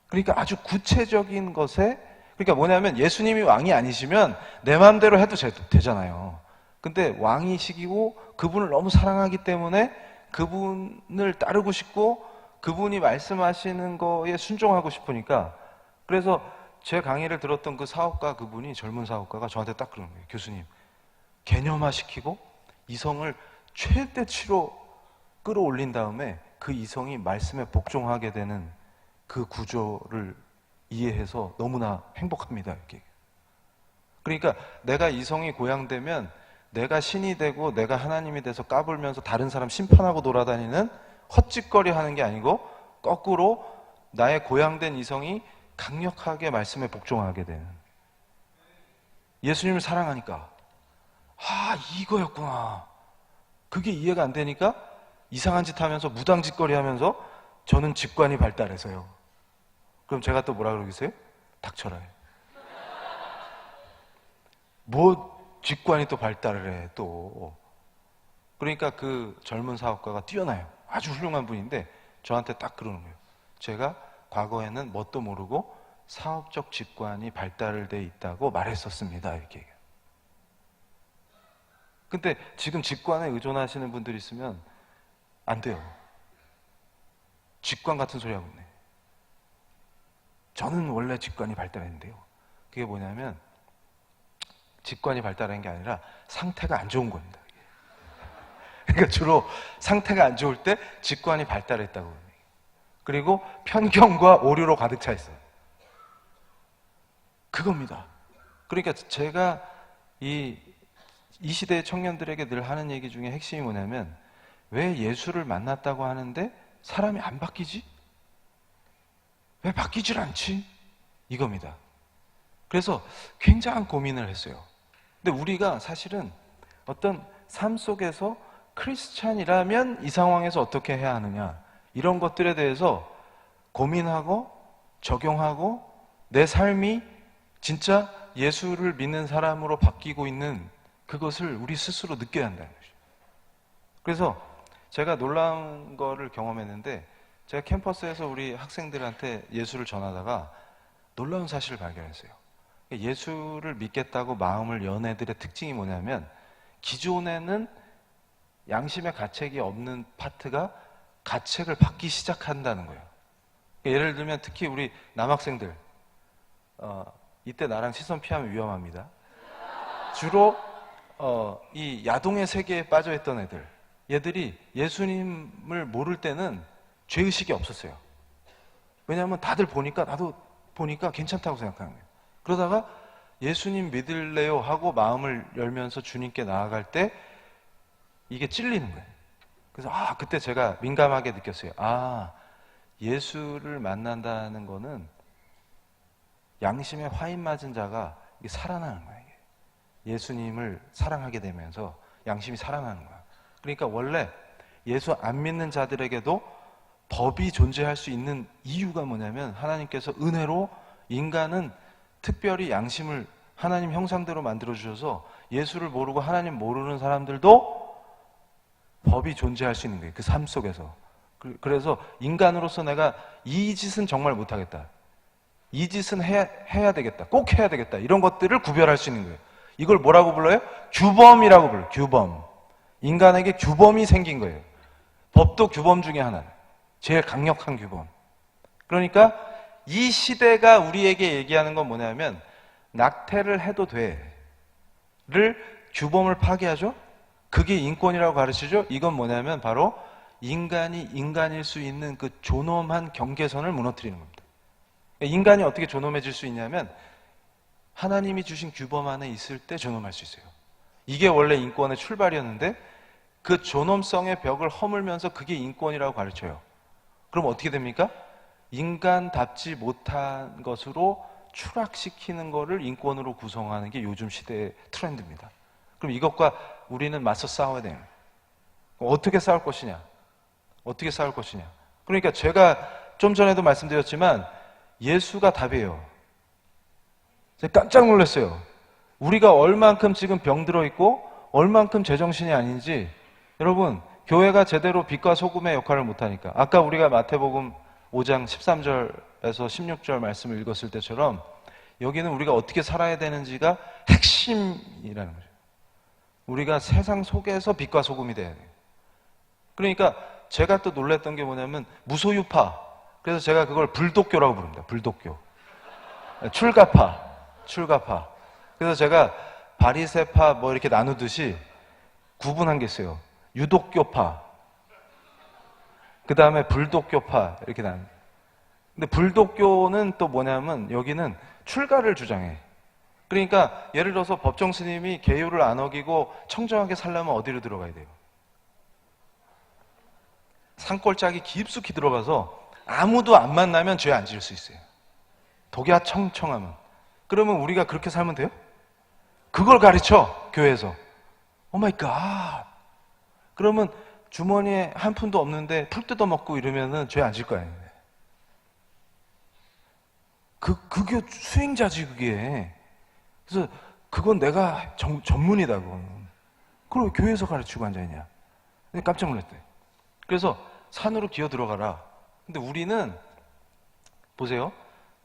그러니까 아주 구체적인 것에, 그러니까 뭐냐면 예수님이 왕이 아니시면 내 마음대로 해도 되잖아요. 근데 왕이시고 그분을 너무 사랑하기 때문에 그분을 따르고 싶고 그분이 말씀하시는 거에 순종하고 싶으니까. 그래서 제 강의를 들었던 그 사업가, 그분이 젊은 사업가가 저한테 딱 그러는 거예요. 교수님, 개념화시키고 이성을 최대치로 끌어올린 다음에 그 이성이 말씀에 복종하게 되는 그 구조를 이해해서 너무나 행복합니다. 이렇게. 그러니까 내가 이성이 고양되면 내가 신이 되고 내가 하나님이 돼서 까불면서 다른 사람 심판하고 돌아다니는 헛짓거리 하는 게 아니고 거꾸로 나의 고양된 이성이 강력하게 말씀에 복종하게 되는. 예수님을 사랑하니까 이거였구나. 그게 이해가 안 되니까 이상한 짓 하면서 무당짓거리 하면서 저는 직관이 발달해서요. 그럼 제가 또 뭐라 그러겠어요? 닥쳐라 해. 뭐 직관이 또 발달을 해 또. 그러니까 그 젊은 사업가가 뛰어나요. 아주 훌륭한 분인데 저한테 딱 그러는 거예요. 제가 과거에는 뭣도 모르고 사업적 직관이 발달돼 있다고 말했었습니다. 이렇게. 근데 지금 직관에 의존하시는 분들이 있으면 안 돼요. 직관 같은 소리 하고 있네. 저는 원래 직관이 발달했는데요. 그게 뭐냐면 직관이 발달한 게 아니라 상태가 안 좋은 겁니다. 그러니까 주로 상태가 안 좋을 때 직관이 발달했다고 합니다. 그리고 편견과 오류로 가득 차 있어요. 그겁니다. 그러니까 제가 이 시대의 청년들에게 늘 하는 얘기 중에 핵심이 뭐냐면 왜 예수를 만났다고 하는데 사람이 안 바뀌지? 왜 바뀌질 않지? 이겁니다. 그래서 굉장한 고민을 했어요. 근데 우리가 사실은 어떤 삶 속에서 크리스찬이라면 이 상황에서 어떻게 해야 하느냐, 이런 것들에 대해서 고민하고 적용하고 내 삶이 진짜 예수를 믿는 사람으로 바뀌고 있는 그것을 우리 스스로 느껴야 한다는 거죠. 그래서 제가 놀라운 거를 경험했는데 제가 캠퍼스에서 우리 학생들한테 예수를 전하다가 놀라운 사실을 발견했어요. 예수를 믿겠다고 마음을 연 애들의 특징이 뭐냐면 기존에는 양심의 가책이 없는 파트가 가책을 받기 시작한다는 거예요. 예를 들면 특히 우리 남학생들 이때 나랑 시선 피하면 위험합니다. 주로 이 야동의 세계에 빠져있던 애들, 얘들이 예수님을 모를 때는 죄의식이 없었어요. 왜냐하면 다들 보니까 나도 보니까 괜찮다고 생각하는 거예요. 그러다가 예수님 믿을래요 하고 마음을 열면서 주님께 나아갈 때 이게 찔리는 거예요. 그래서 그때 제가 민감하게 느꼈어요. 예수를 만난다는 거는 양심에 화인 맞은 자가 이게 살아나는 거예요. 이게. 예수님을 사랑하게 되면서 양심이 살아나는 거야. 그러니까 원래 예수 안 믿는 자들에게도 법이 존재할 수 있는 이유가 뭐냐면 하나님께서 은혜로 인간은 특별히 양심을 하나님 형상대로 만들어주셔서 예수를 모르고 하나님 모르는 사람들도 법이 존재할 수 있는 거예요. 그 삶 속에서. 그래서 인간으로서 내가 이 짓은 정말 못하겠다. 이 짓은 해야 되겠다. 꼭 해야 되겠다. 이런 것들을 구별할 수 있는 거예요. 이걸 뭐라고 불러요? 규범이라고 불러요. 규범. 인간에게 규범이 생긴 거예요. 법도 규범 중에 하나. 제일 강력한 규범. 그러니까 이 시대가 우리에게 얘기하는 건 뭐냐면 낙태를 해도 돼를 규범을 파괴하죠. 그게 인권이라고 가르치죠. 이건 뭐냐면 바로 인간이 인간일 수 있는 그 존엄한 경계선을 무너뜨리는 겁니다. 인간이 어떻게 존엄해질 수 있냐면 하나님이 주신 규범 안에 있을 때 존엄할 수 있어요. 이게 원래 인권의 출발이었는데 그 존엄성의 벽을 허물면서 그게 인권이라고 가르쳐요. 그럼 어떻게 됩니까? 인간답지 못한 것으로 추락시키는 거를 인권으로 구성하는 게 요즘 시대의 트렌드입니다. 그럼 이것과 우리는 맞서 싸워야 돼요. 어떻게 싸울 것이냐? 어떻게 싸울 것이냐? 그러니까 제가 좀 전에도 말씀드렸지만 예수가 답이에요. 제가 깜짝 놀랐어요. 우리가 얼만큼 지금 병들어 있고 얼만큼 제정신이 아닌지 여러분 교회가 제대로 빛과 소금의 역할을 못하니까 아까 우리가 마태복음 5장 13절에서 16절 말씀을 읽었을 때처럼 여기는 우리가 어떻게 살아야 되는지가 핵심이라는 거죠. 우리가 세상 속에서 빛과 소금이 돼야 돼요. 그러니까 제가 또 놀랐던 게 뭐냐면 무소유파. 그래서 제가 그걸 불독교라고 부릅니다. 불독교. 출가파. 그래서 제가 바리새파 뭐 이렇게 나누듯이 구분한 게 있어요. 유독교파. 그 다음에 불독교파 이렇게 나눠. 근데 불독교는 또 뭐냐면 여기는 출가를 주장해. 그러니까 예를 들어서 법정 스님이 계율을 안 어기고 청정하게 살려면 어디로 들어가야 돼요? 산골짜기 깊숙이 들어가서 아무도 안 만나면 죄 안 지을 수 있어요. 독야청청하면. 그러면 우리가 그렇게 살면 돼요? 그걸 가르쳐 교회에서. 오 마이 갓. 그러면 주머니에 한 푼도 없는데 풀 뜯어먹고 이러면은 죄 안 질 거 아니에요. 그게 수행자지 그게. 그래서 그건 내가 전문이다 그건. 그걸 왜 교회에서 가르치고 앉아있냐. 깜짝 놀랐대. 그래서 산으로 기어 들어가라. 근데 우리는 보세요.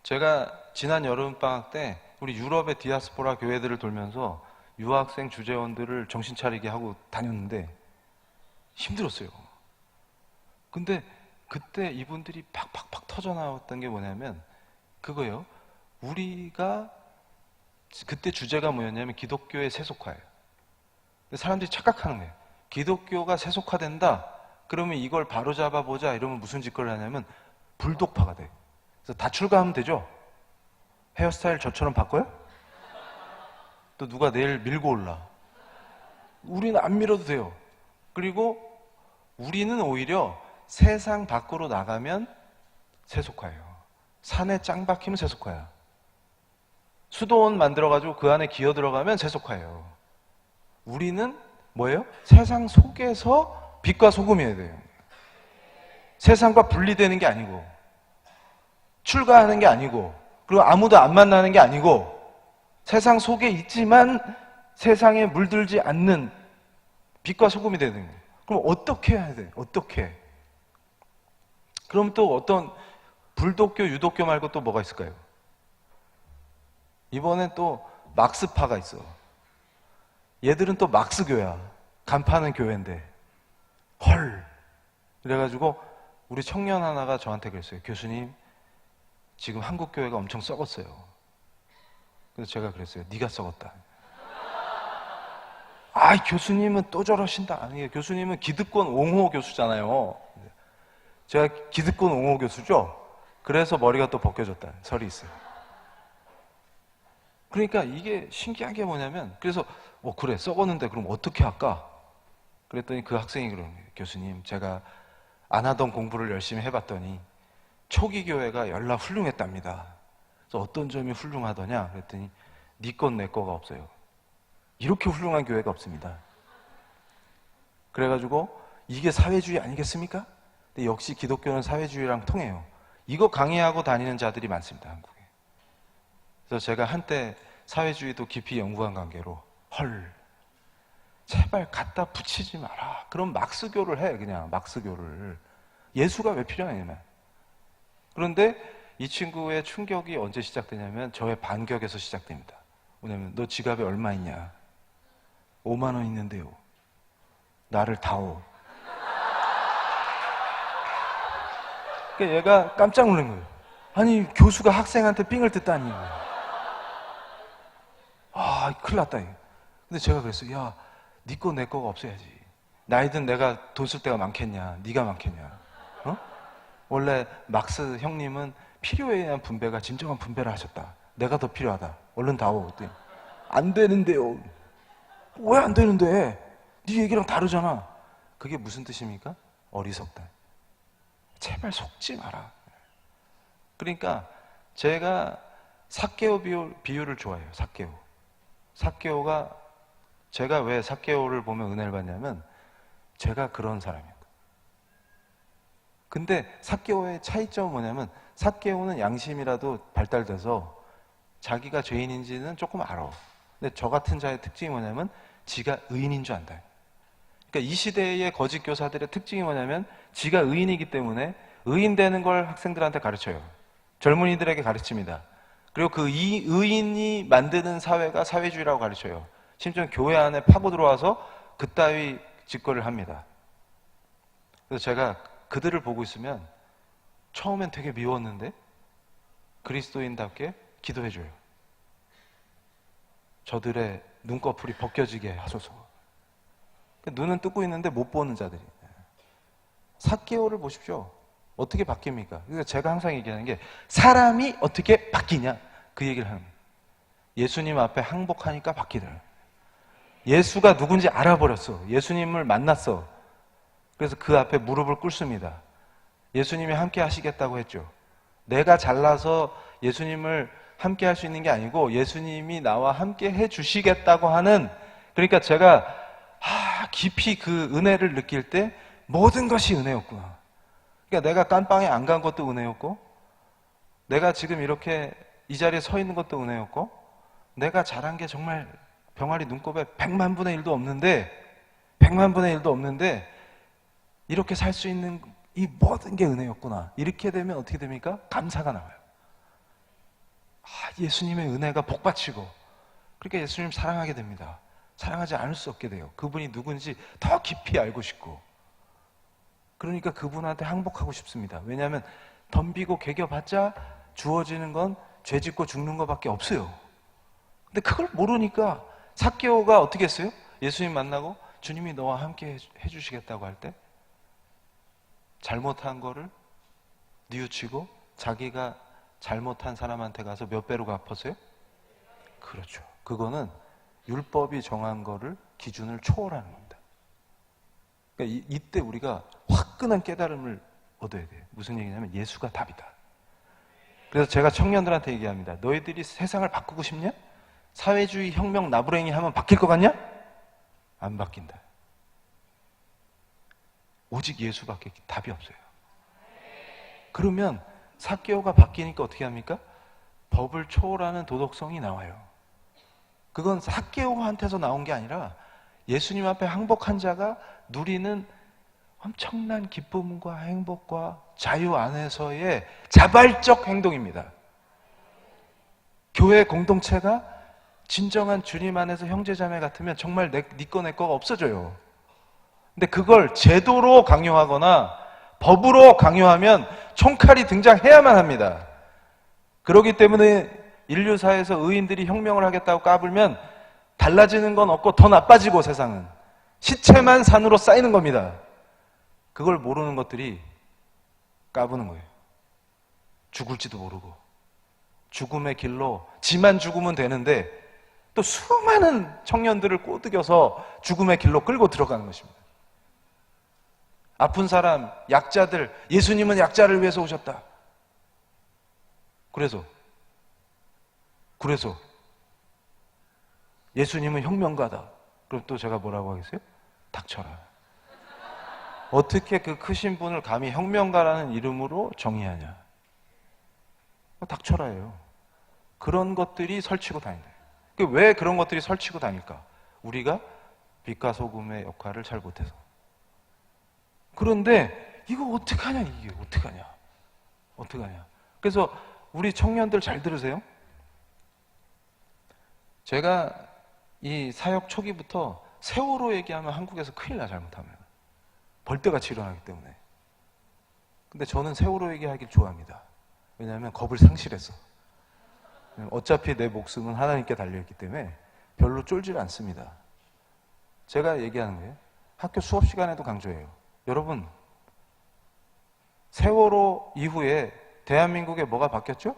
제가 지난 여름방학 때 우리 유럽의 디아스포라 교회들을 돌면서 유학생 주재원들을 정신 차리게 하고 다녔는데 힘들었어요. 근데 그때 이분들이 팍팍팍 터져나왔던 게 뭐냐면 그거예요. 우리가 그때 주제가 뭐였냐면 기독교의 세속화예요. 사람들이 착각하는 거예요. 기독교가 세속화된다. 그러면 이걸 바로잡아 보자 이러면 무슨 짓거리를 하냐면 불독파가 돼. 그래서 다 출가하면 되죠. 헤어스타일 저처럼 바꿔요? 또 누가 내일 밀고 올라. 우리는 안 밀어도 돼요. 그리고 우리는 오히려 세상 밖으로 나가면 세속화예요. 산에 짱 박히면 세속화야. 수도원 만들어가지고 그 안에 기어 들어가면 세속화예요. 우리는 뭐예요? 세상 속에서 빛과 소금이어야 돼요. 세상과 분리되는 게 아니고 출가하는 게 아니고 그리고 아무도 안 만나는 게 아니고 세상 속에 있지만 세상에 물들지 않는 빛과 소금이 되는 거예요. 그럼 어떻게 해야 돼? 어떻게? 그럼 또 어떤 불독교, 유독교 말고 또 뭐가 있을까요? 이번엔 또 막스파가 있어. 얘들은 또 막스교야. 간파는 교회인데. 헐. 그래가지고 우리 청년 하나가 저한테 그랬어요. 교수님, 지금 한국 교회가 엄청 썩었어요. 그래서 제가 그랬어요. 네가 썩었다. 아, 교수님은 또 저러신다. 아니, 교수님은 기득권 옹호 교수잖아요. 제가 기득권 옹호 교수죠. 그래서 머리가 또 벗겨졌다. 설이 있어요. 그러니까 이게 신기한 게 뭐냐면 그래서 그래 썩었는데 그럼 어떻게 할까? 그랬더니 그 학생이 그러는 거예요. 교수님, 제가 안 하던 공부를 열심히 해봤더니 초기 교회가 열나 훌륭했답니다. 그래서 어떤 점이 훌륭하더냐 그랬더니 네 건 내 거가 없어요. 이렇게 훌륭한 교회가 없습니다. 그래가지고 이게 사회주의 아니겠습니까? 근데 역시 기독교는 사회주의랑 통해요. 이거 강의하고 다니는 자들이 많습니다, 한국에. 그래서 제가 한때 사회주의도 깊이 연구한 관계로 헐, 제발 갖다 붙이지 마라. 그럼 막스교를 해, 그냥 막스교를. 예수가 왜 필요하냐면. 그런데 이 친구의 충격이 언제 시작되냐면 저의 반격에서 시작됩니다. 뭐냐면 너 지갑에 얼마 있냐? 5만 원 있는데요. 나를 다오. 그러니까 얘가 깜짝 놀란 거예요. 아니 교수가 학생한테 삥을 뜯다니. 아 큰일 났다. 근데 제가 그랬어요. 야, 네 거 내 거가 없어야지. 나이든 내가 돈 쓸 때가 많겠냐, 네가 많겠냐. 어? 원래 막스 형님은 필요에 의한 분배가 진정한 분배를 하셨다. 내가 더 필요하다. 얼른 다오. 안 되는데요. 왜 안 되는데? 네 얘기랑 다르잖아. 그게 무슨 뜻입니까? 어리석다. 제발 속지 마라. 그러니까 제가 삭개오 비유를 좋아해요. 삭개오. 삭개오가 제가 왜 삭개오를 보면 은혜를 받냐면 제가 그런 사람이에요. 근데 삭개오의 차이점은 뭐냐면 삭개오는 양심이라도 발달돼서 자기가 죄인인지는 조금 알아. 근데 저 같은 자의 특징이 뭐냐면 지가 의인인 줄 안다. 그러니까 이 시대의 거짓 교사들의 특징이 뭐냐면 지가 의인이기 때문에 의인 되는 걸 학생들한테 가르쳐요. 젊은이들에게 가르칩니다. 그리고 그 이 의인이 만드는 사회가 사회주의라고 가르쳐요. 심지어 교회 안에 파고 들어와서 그따위 짓거리를 합니다. 그래서 제가 그들을 보고 있으면 처음엔 되게 미웠는데 그리스도인답게 기도해줘요. 저들의 눈꺼풀이 벗겨지게 하소서. 눈은 뜨고 있는데 못 보는 자들이. 삭개오를 보십시오. 어떻게 바뀝니까? 그래서 제가 항상 얘기하는 게 사람이 어떻게 바뀌냐 그 얘기를 하는 거예요. 예수님 앞에 항복하니까 바뀌더라고요. 예수가 누군지 알아버렸어. 예수님을 만났어. 그래서 그 앞에 무릎을 꿇습니다. 예수님이 함께 하시겠다고 했죠. 내가 잘나서 예수님을 함께 할 수 있는 게 아니고 예수님이 나와 함께 해주시겠다고 하는, 그러니까 제가 깊이 그 은혜를 느낄 때 모든 것이 은혜였구나. 그러니까 내가 깜빵에 안 간 것도 은혜였고, 내가 지금 이렇게 이 자리에 서 있는 것도 은혜였고, 내가 잘한 게 정말 병아리 눈곱에 100만 분의 1도 없는데, 100만 분의 1도 없는데 이렇게 살 수 있는 이 모든 게 은혜였구나. 이렇게 되면 어떻게 됩니까? 감사가 나와요. 예수님의 은혜가 복받치고, 그러니까 예수님 사랑하게 됩니다. 사랑하지 않을 수 없게 돼요. 그분이 누군지 더 깊이 알고 싶고, 그러니까 그분한테 항복하고 싶습니다. 왜냐하면 덤비고 개겨봤자 주어지는 건 죄 짓고 죽는 것밖에 없어요. 근데 그걸 모르니까 삭개오가 어떻게 했어요? 예수님 만나고 주님이 너와 함께 해주시겠다고 할 때 잘못한 거를 뉘우치고 자기가 잘못한 사람한테 가서 몇 배로 갚았어요? 그렇죠. 그거는 율법이 정한 거를 기준을 초월하는 겁니다. 그러니까 이때 우리가 화끈한 깨달음을 얻어야 돼요. 무슨 얘기냐면 예수가 답이다. 그래서 제가 청년들한테 얘기합니다. 너희들이 세상을 바꾸고 싶냐? 사회주의 혁명 나부랭이 하면 바뀔 것 같냐? 안 바뀐다. 오직 예수밖에 답이 없어요. 그러면 삭개오가 바뀌니까 어떻게 합니까? 법을 초월하는 도덕성이 나와요. 그건 삭개오한테서 나온 게 아니라 예수님 앞에 항복한 자가 누리는 엄청난 기쁨과 행복과 자유 안에서의 자발적 행동입니다. 교회 공동체가 진정한 주님 안에서 형제자매 같으면 정말 네 거 내 거가 없어져요. 근데 그걸 제도로 강요하거나 법으로 강요하면 총칼이 등장해야만 합니다. 그렇기 때문에 인류사에서 의인들이 혁명을 하겠다고 까불면 달라지는 건 없고 더 나빠지고 세상은 시체만 산으로 쌓이는 겁니다. 그걸 모르는 것들이 까부는 거예요. 죽을지도 모르고 죽음의 길로 지만 죽으면 되는데 또 수많은 청년들을 꼬드겨서 죽음의 길로 끌고 들어가는 것입니다. 아픈 사람, 약자들, 예수님은 약자를 위해서 오셨다. 그래서 예수님은 혁명가다. 그럼 또 제가 뭐라고 하겠어요? 닥쳐라. 어떻게 그 크신 분을 감히 혁명가라는 이름으로 정의하냐? 닥쳐라예요. 그런 것들이 설치고 다닌다. 왜 그런 것들이 설치고 다닐까? 우리가 빛과 소금의 역할을 잘 못해서. 그런데 이거 어떡하냐, 이게 어떡하냐. 그래서 우리 청년들 잘 들으세요. 제가 이 사역 초기부터 세월호 얘기하면 한국에서 큰일 나, 잘못하면. 벌떼같이 일어나기 때문에. 근데 저는 세월호 얘기하길 좋아합니다. 왜냐하면 겁을 상실해서. 어차피 내 목숨은 하나님께 달려있기 때문에 별로 쫄질 않습니다. 제가 얘기하는 거예요. 학교 수업 시간에도 강조해요. 여러분, 세월호 이후에 대한민국에 뭐가 바뀌었죠?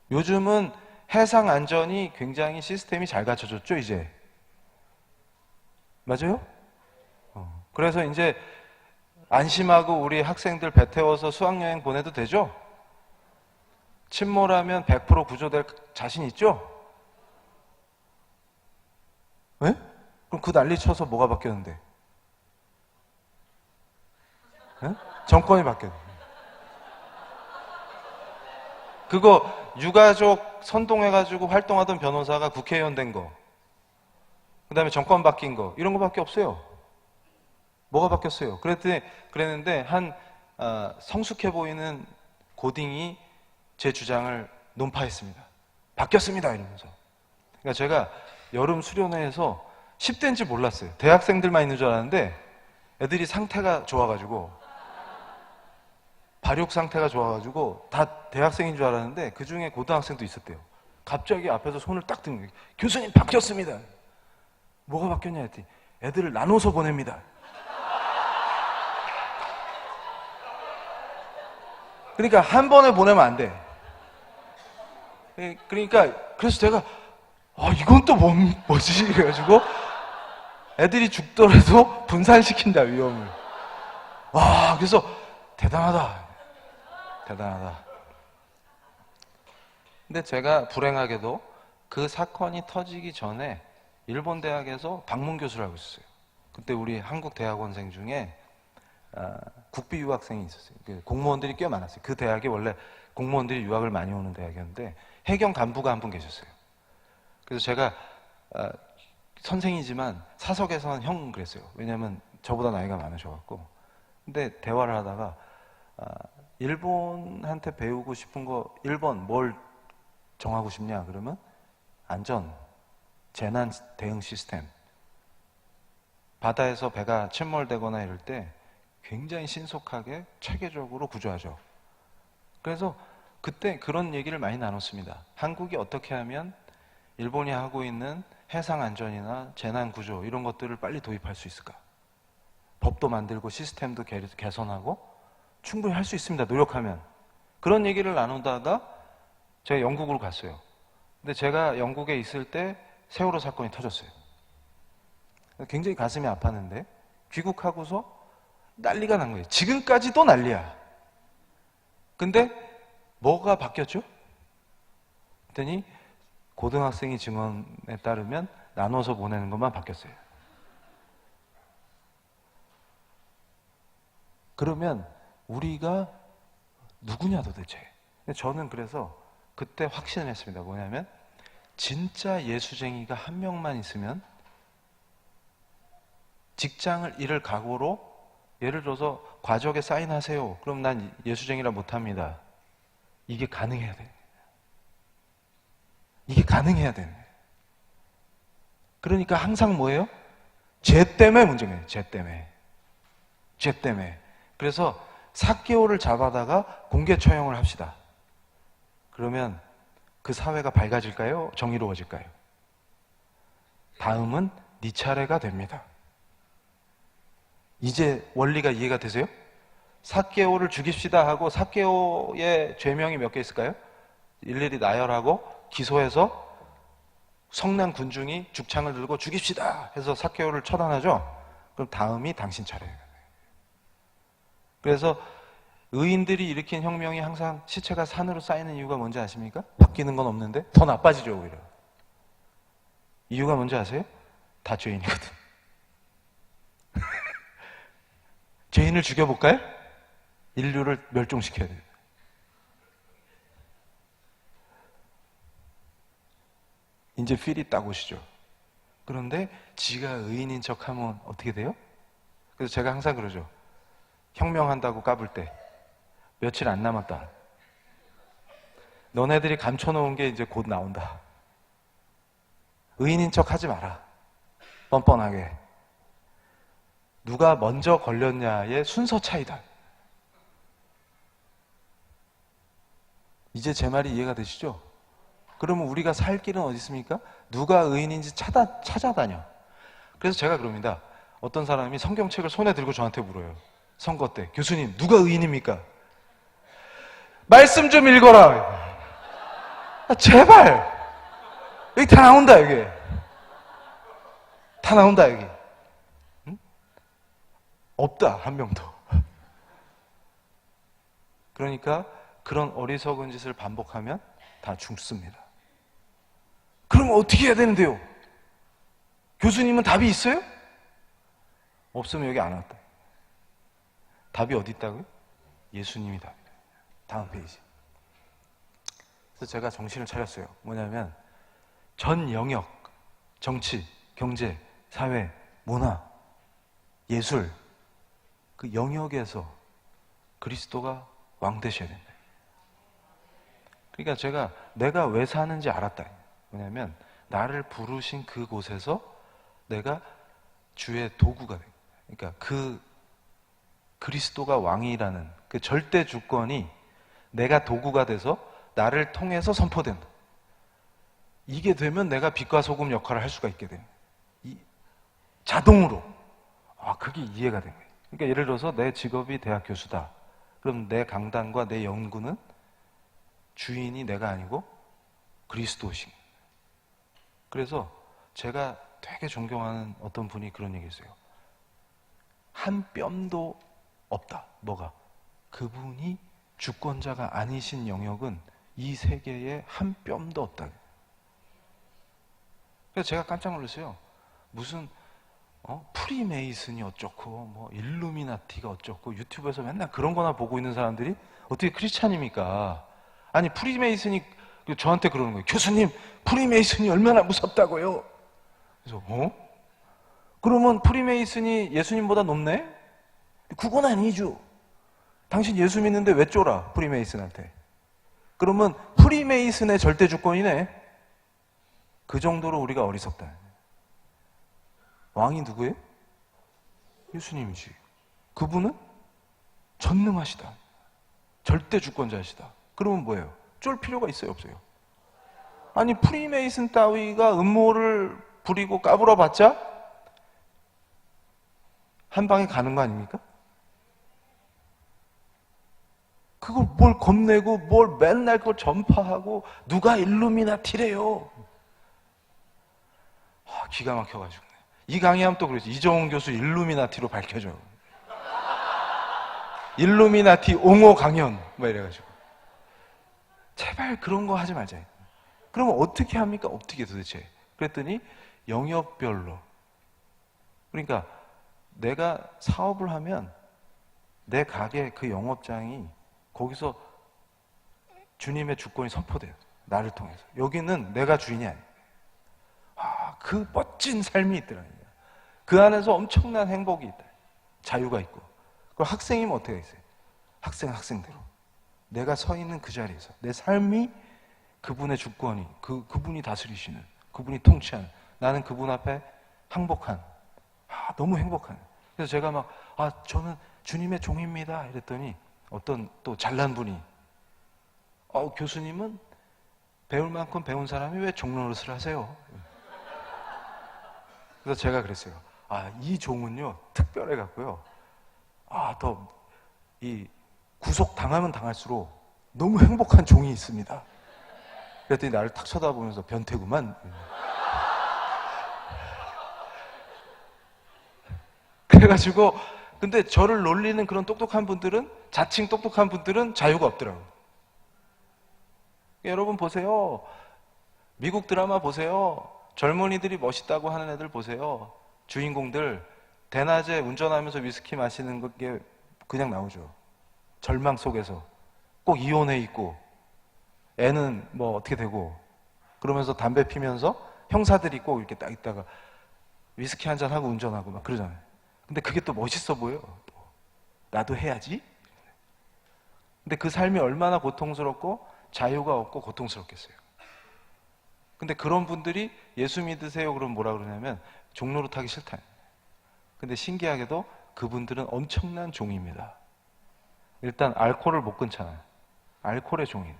요즘은 해상 안전이 굉장히 시스템이 잘 갖춰졌죠, 이제. 맞아요? 그래서 이제 안심하고 우리 학생들 배 태워서 수학여행 보내도 되죠? 침몰하면 100% 구조될 자신 있죠? 왜? 그럼 그 난리 쳐서 뭐가 바뀌었는데? 네? 정권이 바뀌었네. 그거 유가족 선동해가지고 활동하던 변호사가 국회의원 된 거, 그 다음에 정권 바뀐 거, 이런 거밖에 없어요. 뭐가 바뀌었어요? 그랬는데 한 성숙해 보이는 고딩이 제 주장을 논파했습니다. 바뀌었습니다, 이러면서. 그러니까 제가 여름 수련회에서 10대인지 몰랐어요. 대학생들만 있는 줄 알았는데 애들이 상태가 좋아가지고, 발육 상태가 좋아가지고 다 대학생인 줄 알았는데 그 중에 고등학생도 있었대요. 갑자기 앞에서 손을 딱 든 거예요. 교수님, 바뀌었습니다. 뭐가 바뀌었냐 했더니 애들을 나눠서 보냅니다. 그러니까 한 번에 보내면 안 돼. 그러니까 그래서 제가 이건 또 뭐지? 이래가지고 애들이 죽더라도 분산시킨다, 위험을. 와, 그래서 대단하다. 근데 제가 불행하게도 그 사건이 터지기 전에 일본 대학에서 방문 교수를 하고 있었어요. 그때 우리 한국 대학원생 중에 국비 유학생이 있었어요. 공무원들이 꽤 많았어요. 그 대학이 원래 공무원들이 유학을 많이 오는 대학이었는데 해경 간부가 한 분 계셨어요. 그래서 제가 선생이지만 사석에서는 형 그랬어요. 왜냐하면 저보다 나이가 많으셔갖고. 근데 대화를 하다가 일본한테 배우고 싶은 거, 일본 뭘 정하고 싶냐 그러면 안전, 재난 대응 시스템, 바다에서 배가 침몰되거나 이럴 때 굉장히 신속하게 체계적으로 구조하죠. 그래서 그때 그런 얘기를 많이 나눴습니다. 한국이 어떻게 하면 일본이 하고 있는 해상 안전이나 재난 구조 이런 것들을 빨리 도입할 수 있을까? 법도 만들고 시스템도 개선하고 충분히 할 수 있습니다, 노력하면. 그런 얘기를 나누다가 제가 영국으로 갔어요. 근데 제가 영국에 있을 때 세월호 사건이 터졌어요. 굉장히 가슴이 아팠는데 귀국하고서 난리가 난 거예요. 지금까지도 난리야. 근데 뭐가 바뀌었죠? 그랬더니 고등학생이 증언에 따르면 나눠서 보내는 것만 바뀌었어요. 그러면 우리가 누구냐 도대체? 저는 그래서 그때 확신을 했습니다. 뭐냐면 진짜 예수쟁이가 한 명만 있으면 직장을 잃을 각오로, 예를 들어서 과적에 사인하세요. 그럼 난 예수쟁이라 못합니다. 이게 가능해야 돼. 이게 가능해야 돼. 그러니까 항상 뭐예요? 죄 때문에 문제인 거예요. 죄 때문에. 그래서 사개오를 잡아다가 공개 처형을 합시다. 그러면 그 사회가 밝아질까요? 정의로워질까요? 다음은 네 차례가 됩니다. 이제 원리가 이해가 되세요? 사개오를 죽입시다 하고 사개오의 죄명이 몇 개 있을까요? 일일이 나열하고 기소해서 성난 군중이 죽창을 들고 죽입시다 해서 사개오를 처단하죠? 그럼 다음이 당신 차례예요. 그래서 의인들이 일으킨 혁명이 항상 시체가 산으로 쌓이는 이유가 뭔지 아십니까? 바뀌는 건 없는데 더 나빠지죠, 오히려. 이유가 뭔지 아세요? 다 죄인이거든. 죄인을 죽여볼까요? 인류를 멸종시켜야 돼요. 이제 필이 딱 오시죠. 그런데 지가 의인인 척하면 어떻게 돼요? 그래서 제가 항상 그러죠. 혁명한다고 까불 때 며칠 안 남았다. 너네들이 감춰놓은 게 이제 곧 나온다. 의인인 척 하지 마라. 뻔뻔하게. 누가 먼저 걸렸냐의 순서 차이다. 이제 제 말이 이해가 되시죠? 그러면 우리가 살 길은 어디 있습니까? 누가 의인인지 찾아다녀. 그래서 제가 그럽니다. 어떤 사람이 성경책을 손에 들고 저한테 물어요. 선거 때. 교수님, 누가 의인입니까? 말씀 좀 읽어라. 아, 제발. 여기 다 나온다, 여기. 다 나온다, 여기. 응? 없다, 한 명도. 그러니까 그런 어리석은 짓을 반복하면 다 죽습니다. 그럼 어떻게 해야 되는데요? 교수님은 답이 있어요? 없으면 여기 안 왔다. 답이 어디 있다고요? 예수님이 답이다. 다음 페이지. 그래서 제가 정신을 차렸어요. 뭐냐면 전 영역, 정치, 경제, 사회, 문화, 예술, 그 영역에서 그리스도가 왕 되셔야 된다. 그러니까 내가 왜 사는지 알았다. 뭐냐면 나를 부르신 그곳에서 내가 주의 도구가 돼. 그러니까 그 그리스도가 왕이라는 그 절대 주권이 내가 도구가 돼서 나를 통해서 선포된다. 이게 되면 내가 빛과 소금 역할을 할 수가 있게 됩니다. 자동으로. 그게 이해가 된 거예요. 그러니까 예를 들어서 내 직업이 대학 교수다. 그럼 내 강단과 내 연구는 주인이 내가 아니고 그리스도신 거예요. 그래서 제가 되게 존경하는 어떤 분이 그런 얘기 했어요. 한 뼘도 없다. 뭐가? 그분이 주권자가 아니신 영역은 이 세계에 한 뼘도 없다. 그래서 제가 깜짝 놀랐어요. 무슨 프리메이슨이 어쩌고 뭐 일루미나티가 어쩌고 유튜브에서 맨날 그런 거나 보고 있는 사람들이 어떻게 크리스찬입니까? 아니 프리메이슨이 저한테 그러는 거예요. 교수님, 프리메이슨이 얼마나 무섭다고요? 그래서 그러면 프리메이슨이 예수님보다 높네? 그건 아니죠. 당신 예수 믿는데 왜 쫄아? 프리메이슨한테. 그러면 프리메이슨의 절대 주권이네. 그 정도로 우리가 어리석다. 왕이 누구예요? 예수님이지. 그분은 전능하시다. 절대 주권자시다. 그러면 뭐예요? 쫄 필요가 있어요, 없어요? 아니 프리메이슨 따위가 음모를 부리고 까불어봤자 한 방에 가는 거 아닙니까? 그걸 뭘 겁내고 뭘 맨날 그걸 전파하고 누가 일루미나티래요. 기가 막혀가지고 이 강의하면 또 그러지. 이정훈 교수 일루미나티로 밝혀줘. 일루미나티 옹호 강연 뭐 이래가지고 제발 그런 거 하지 말자. 그러면 어떻게 합니까? 어떻게 도대체? 그랬더니 영역별로. 그러니까 내가 사업을 하면 내 가게 그 영업장이 거기서 주님의 주권이 선포돼요. 나를 통해서. 여기는 내가 주인이 아니에요. 그 멋진 삶이 있더라고요. 그 안에서 엄청난 행복이 있다. 자유가 있고. 그럼 학생이면 어떻게 있어요? 학생대로. 내가 서 있는 그 자리에서 내 삶이 그분의 주권이, 그분이 다스리시는, 그분이 통치하는, 나는 그분 앞에 항복한, 너무 행복한. 그래서 제가 막, 저는 주님의 종입니다. 이랬더니 어떤 또 잘난 분이, 교수님은 배울 만큼 배운 사람이 왜 종노릇을 하세요? 그래서 제가 그랬어요. 이 종은요, 특별해갖고요. 이 구속 당하면 당할수록 너무 행복한 종이 있습니다. 그랬더니 나를 탁 쳐다보면서 변태구만. 그래가지고 근데 저를 놀리는 그런 똑똑한 분들은, 자칭 똑똑한 분들은 자유가 없더라고요. 여러분 보세요. 미국 드라마 보세요. 젊은이들이 멋있다고 하는 애들 보세요. 주인공들 대낮에 운전하면서 위스키 마시는 게 그냥 나오죠. 절망 속에서 꼭 이혼해 있고 애는 뭐 어떻게 되고 그러면서 담배 피면서 형사들이 꼭 이렇게 딱 있다가 위스키 한잔 하고 운전하고 막 그러잖아요. 근데 그게 또 멋있어 보여요. 나도 해야지. 근데 그 삶이 얼마나 고통스럽고 자유가 없고 고통스럽겠어요. 근데 그런 분들이 예수 믿으세요 그러면 뭐라 그러냐면 종로로 타기 싫다. 근데 신기하게도 그분들은 엄청난 종입니다. 일단 알코올을 못 끊잖아요. 알코올의 종이,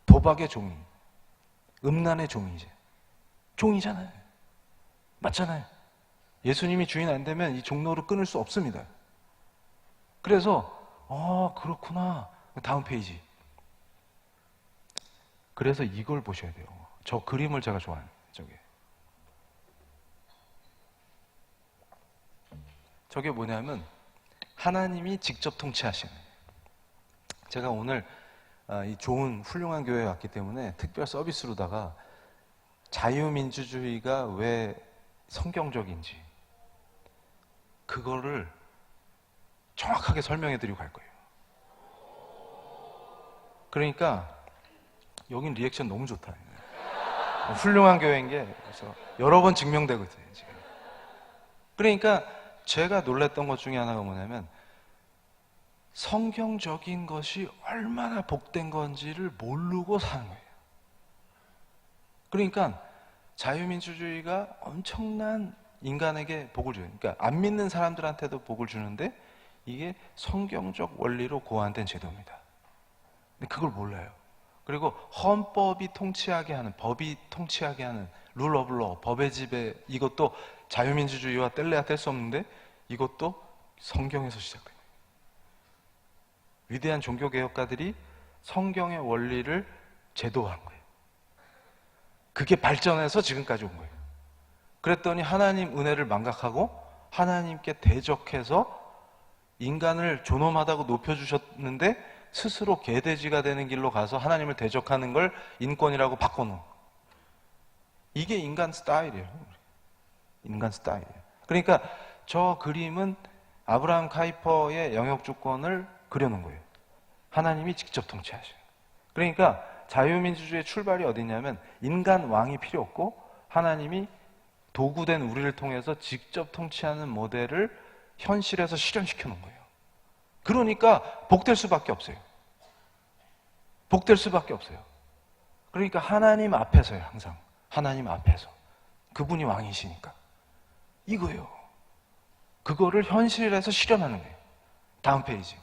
도박의 종이, 음란의 종이지. 종이잖아요. 맞잖아요. 예수님이 주인 안 되면 이 종로를 끊을 수 없습니다. 그래서 그렇구나. 다음 페이지. 그래서 이걸 보셔야 돼요. 저 그림을 제가 좋아해요. 저게 뭐냐면 하나님이 직접 통치하시는. 제가 오늘 이 좋은 훌륭한 교회에 왔기 때문에 특별 서비스로다가 자유민주주의가 왜 성경적인지 그거를 정확하게 설명해 드리고 갈 거예요. 그러니까 여긴 리액션 너무 좋다. 훌륭한 교회인 게 그래서 여러 번 증명되고 있어요, 지금. 그러니까 제가 놀랬던 것 중에 하나가 뭐냐면 성경적인 것이 얼마나 복된 건지를 모르고 사는 거예요. 그러니까 자유민주주의가 엄청난 인간에게 복을 줘요. 그러니까 안 믿는 사람들한테도 복을 주는데 이게 성경적 원리로 고안된 제도입니다. 근데 그걸 몰라요. 그리고 헌법이 통치하게 하는, 법이 통치하게 하는 룰 오브 로, 법의 지배, 이것도 자유민주주의와 뗄래야 뗄 수 없는데 이것도 성경에서 시작된 거예요. 위대한 종교개혁가들이 성경의 원리를 제도화한 거예요. 그게 발전해서 지금까지 온 거예요. 그랬더니 하나님 은혜를 망각하고 하나님께 대적해서 인간을 존엄하다고 높여주셨는데 스스로 개돼지가 되는 길로 가서 하나님을 대적하는 걸 인권이라고 바꿔놓은. 이게 인간 스타일이에요. 인간 스타일이에요. 그러니까 저 그림은 아브라함 카이퍼의 영역주권을 그려놓은 거예요. 하나님이 직접 통치하셔요. 그러니까 자유민주주의의 출발이 어디냐면 인간 왕이 필요 없고 하나님이 도구된 우리를 통해서 직접 통치하는 모델을 현실에서 실현시켜 놓은 거예요. 그러니까 복될 수밖에 없어요. 복될 수밖에 없어요. 그러니까 하나님 앞에서요, 항상. 하나님 앞에서. 그분이 왕이시니까. 이거예요. 그거를 현실에서 실현하는 거예요. 다음 페이지.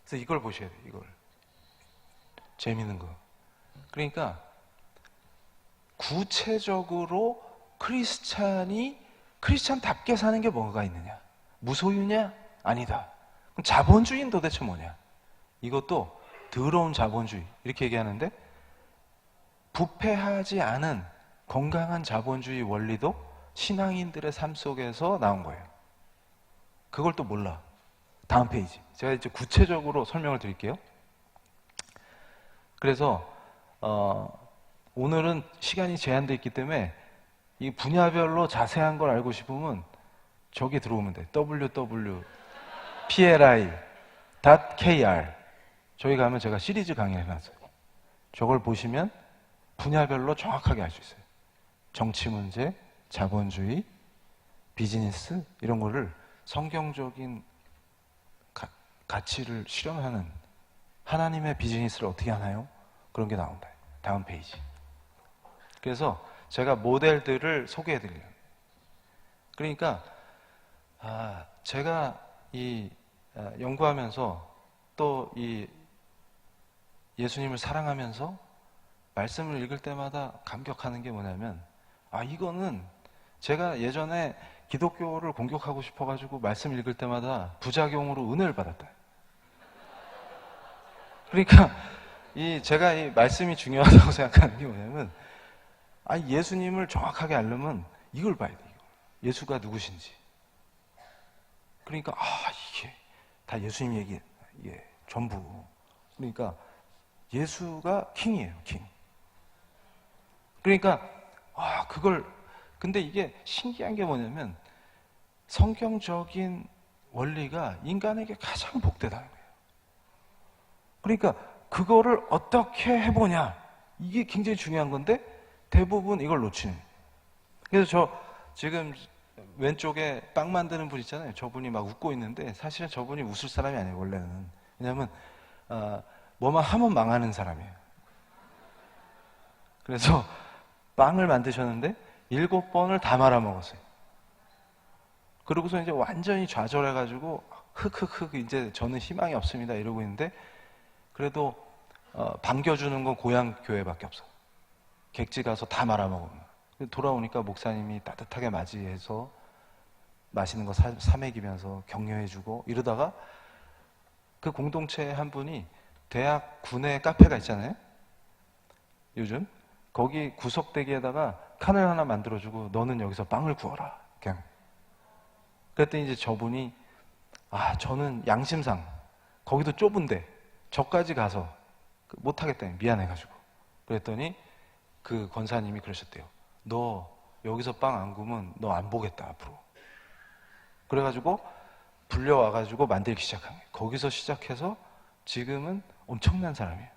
그래서 이걸 보셔야 돼요, 이걸. 재밌는 거. 그러니까 구체적으로 크리스찬답게 사는 게 뭐가 있느냐? 무소유냐? 아니다. 그럼 자본주의는 도대체 뭐냐? 이것도 더러운 자본주의 이렇게 얘기하는데 부패하지 않은 건강한 자본주의 원리도 신앙인들의 삶 속에서 나온 거예요. 그걸 또 몰라. 다음 페이지. 제가 이제 구체적으로 설명을 드릴게요. 그래서 오늘은 시간이 제한되어 있기 때문에 이 분야별로 자세한 걸 알고 싶으면 저기 들어오면 돼. www.pli.kr 저기 가면 제가 시리즈 강의를 해놨어요. 저걸 보시면 분야별로 정확하게 알 수 있어요. 정치 문제, 자본주의, 비즈니스 이런 거를 성경적인 가치를 실현하는 하나님의 비즈니스를 어떻게 하나요? 그런 게 나온다. 다음 페이지. 그래서 제가 모델들을 소개해드려요. 그러니까 제가 이 연구하면서 또 이 예수님을 사랑하면서 말씀을 읽을 때마다 감격하는 게 뭐냐면 이거는 제가 예전에 기독교를 공격하고 싶어가지고 말씀 읽을 때마다 부작용으로 은혜를 받았다. 그러니까 제가 이 말씀이 중요하다고 생각하는 게 뭐냐면 예수님을 정확하게 알려면 이걸 봐야 돼. 예수가 누구신지. 그러니까 이게 다 예수님 얘기, 전부. 그러니까 예수가 킹이에요, 킹. 그러니까 그걸, 근데 이게 신기한 게 뭐냐면 성경적인 원리가 인간에게 가장 복되다는 거예요. 그러니까 그거를 어떻게 해보냐, 이게 굉장히 중요한 건데 대부분 이걸 놓치는 거예요. 그래서 저 지금 왼쪽에 빵 만드는 분 있잖아요. 저분이 막 웃고 있는데 사실은 저분이 웃을 사람이 아니에요, 원래는. 왜냐하면 뭐만 하면 망하는 사람이에요. 그래서 빵을 만드셨는데 7번을 다 말아먹었어요. 그러고서 이제 완전히 좌절해가지고 흑흑흑 이제 저는 희망이 없습니다 이러고 있는데, 그래도 반겨주는 건 고향 교회밖에 없어. 객지 가서 다 말아먹으면. 돌아오니까 목사님이 따뜻하게 맞이해서 맛있는 거 사먹이면서 격려해주고 이러다가 그 공동체 한 분이 대학 구내 카페가 있잖아요. 요즘 거기 구석대기에다가 칸을 하나 만들어주고 너는 여기서 빵을 구워라. 그냥. 그랬더니 이제 저분이 저는 양심상 거기도 좁은데 저까지 가서 못하겠다, 미안해가지고. 그랬더니 그 권사님이 그러셨대요. 너 여기서 빵 안 구우면 너 안 보겠다 앞으로. 그래가지고 불려와가지고 만들기 시작한 거예요. 거기서 시작해서 지금은 엄청난 사람이에요.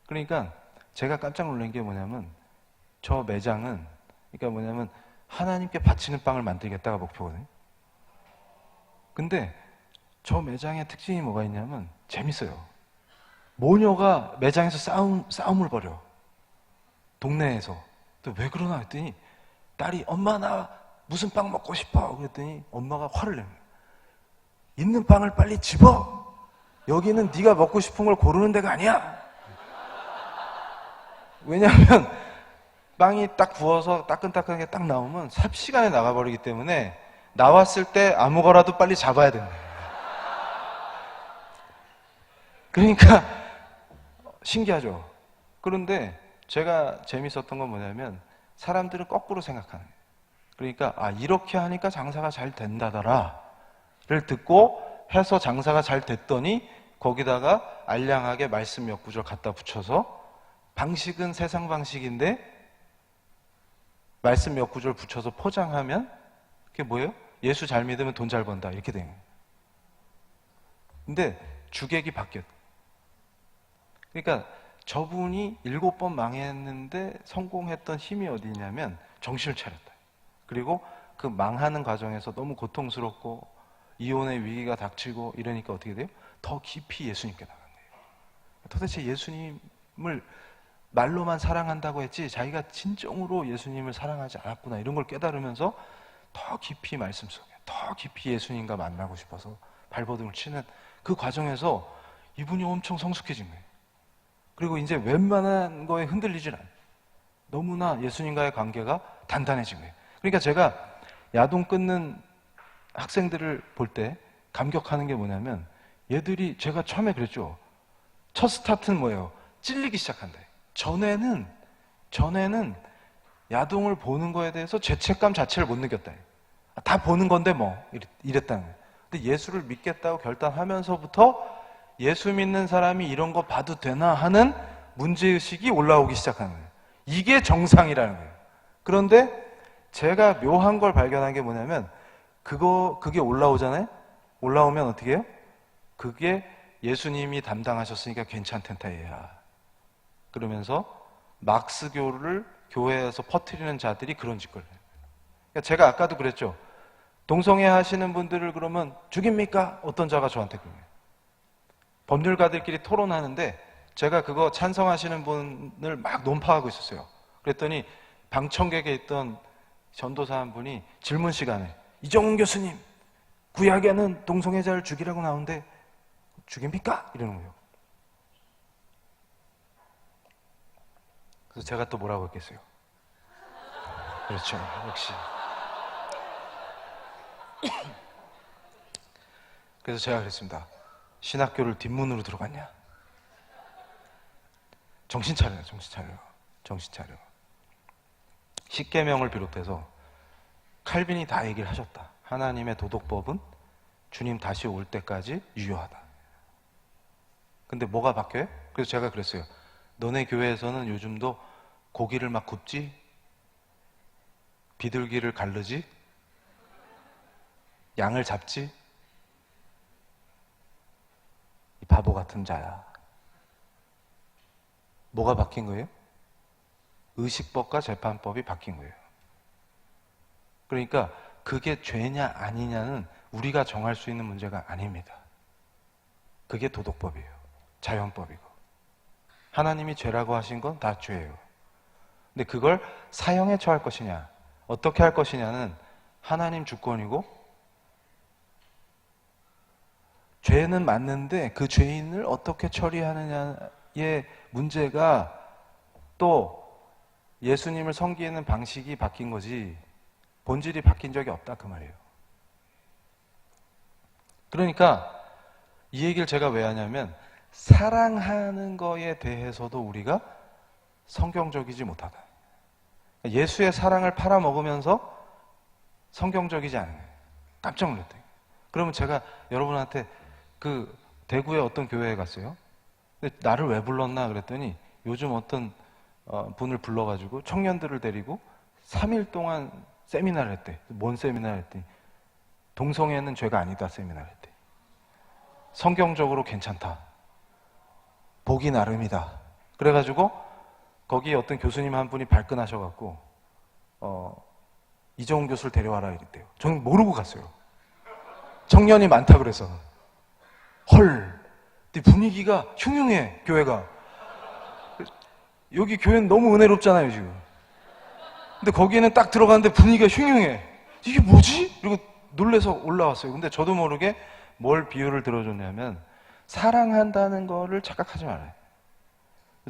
그러니까 제가 깜짝 놀란 게 뭐냐면 저 매장은, 그러니까 뭐냐면 하나님께 바치는 빵을 만들겠다가 목표거든요. 근데 저 매장의 특징이 뭐가 있냐면 재밌어요. 모녀가 매장에서 싸움을 벌여. 동네에서. 또 왜 그러나 했더니 딸이 엄마 나 무슨 빵 먹고 싶어. 그랬더니 엄마가 화를 내는 거예요. 있는 빵을 빨리 집어. 여기는 네가 먹고 싶은 걸 고르는 데가 아니야. 왜냐하면 빵이 딱 구워서 따끈따끈하게 딱 나오면 삽시간에 나가버리기 때문에 나왔을 때 아무거라도 빨리 잡아야 된다. 그러니까 신기하죠. 그런데 제가 재밌었던 건 뭐냐면 사람들은 거꾸로 생각하는 거예요. 그러니까 이렇게 하니까 장사가 잘 된다더라를 듣고 해서 장사가 잘 됐더니 거기다가 알량하게 말씀 몇 구절 갖다 붙여서 방식은 세상 방식인데 말씀 몇 구절 붙여서 포장하면 그게 뭐예요? 예수 잘 믿으면 돈 잘 번다 이렇게 된 거예요. 근데 주객이 바뀌었다. 그러니까 저분이 7번 망했는데 성공했던 힘이 어디냐면 정신을 차렸다. 그리고 그 망하는 과정에서 너무 고통스럽고 이혼의 위기가 닥치고 이러니까 어떻게 돼요? 더 깊이 예수님께 나간 거예요. 도대체 예수님을 말로만 사랑한다고 했지 자기가 진정으로 예수님을 사랑하지 않았구나 이런 걸 깨달으면서 더 깊이 말씀 속에 더 깊이 예수님과 만나고 싶어서 발버둥을 치는 그 과정에서 이분이 엄청 성숙해진 거예요. 그리고 이제 웬만한 거에 흔들리질 않아요. 너무나 예수님과의 관계가 단단해진 거예요. 그러니까 제가 야동 끊는 학생들을 볼 때 감격하는 게 뭐냐면 얘들이, 제가 처음에 그랬죠. 첫 스타트는 뭐예요? 찔리기 시작한다. 전에는 야동을 보는 거에 대해서 죄책감 자체를 못 느꼈다. 다 보는 건데 뭐 이랬다는 거예요. 근데 예수를 믿겠다고 결단하면서부터 예수 믿는 사람이 이런 거 봐도 되나 하는 문제의식이 올라오기 시작하는 거예요. 이게 정상이라는 거예요. 그런데 제가 묘한 걸 발견한 게 뭐냐면 그게 올라오잖아요. 올라오면 어떻게 해요? 그게 예수님이 담당하셨으니까 괜찮텐다 얘야. 그러면서 막스교를 교회에서 퍼뜨리는 자들이 그런 짓거리를 해요. 그러니까 제가 아까도 그랬죠. 동성애 하시는 분들을 그러면 죽입니까? 어떤 자가 저한테 그래요. 법률가들끼리 토론하는데 제가 그거 찬성하시는 분을 막 논파하고 있었어요. 그랬더니 방청객에 있던 전도사 한 분이 질문 시간에 이정훈 교수님, 구약에는 동성애자를 죽이라고 나오는데 죽입니까? 이러는 거예요. 그래서 제가 또 뭐라고 했겠어요? 그렇죠, 역시. 그래서 제가 그랬습니다. 신학교를 뒷문으로 들어갔냐? 정신 차려, 정신 차려, 정신 차려. 십계명을 비롯해서 칼빈이 다 얘기를 하셨다. 하나님의 도덕법은 주님 다시 올 때까지 유효하다. 근데 뭐가 바뀌어요? 그래서 제가 그랬어요. 너네 교회에서는 요즘도 고기를 막 굽지? 비둘기를 가르지? 양을 잡지? 이 바보 같은 자야. 뭐가 바뀐 거예요? 의식법과 재판법이 바뀐 거예요. 그러니까 그게 죄냐 아니냐는 우리가 정할 수 있는 문제가 아닙니다. 그게 도덕법이에요. 자연법이고. 하나님이 죄라고 하신 건 다 죄예요. 근데 그걸 사형에 처할 것이냐, 어떻게 할 것이냐는 하나님 주권이고, 죄는 맞는데 그 죄인을 어떻게 처리하느냐의 문제가 또 예수님을 섬기는 방식이 바뀐 거지 본질이 바뀐 적이 없다 그 말이에요. 그러니까 이 얘기를 제가 왜 하냐면 사랑하는 거에 대해서도 우리가 성경적이지 못하다. 예수의 사랑을 팔아먹으면서 성경적이지 않은 거예요. 깜짝 놀랐다. 그러면 제가 여러분한테 그 대구의 어떤 교회에 갔어요. 근데 나를 왜 불렀나 그랬더니 요즘 어떤 분을 불러가지고 청년들을 데리고 3일 동안 세미나를 했대. 뭔 세미나를 했더니 동성애는 죄가 아니다 세미나를 했대. 성경적으로 괜찮다. 보기 나름이다. 그래가지고 거기 어떤 교수님 한 분이 발끈하셔갖고 이정훈 교수를 데려와라 이랬대요. 저는 모르고 갔어요. 청년이 많다 그래서. 헐, 근데 분위기가 흉흉해 교회가. 여기 교회는 너무 은혜롭잖아요 지금. 근데 거기에는 딱 들어갔는데 분위기가 흉흉해. 이게 뭐지? 그리고 놀래서 올라왔어요. 근데 저도 모르게 뭘 비유를 들어줬냐면 사랑한다는 거를 착각하지 말아요.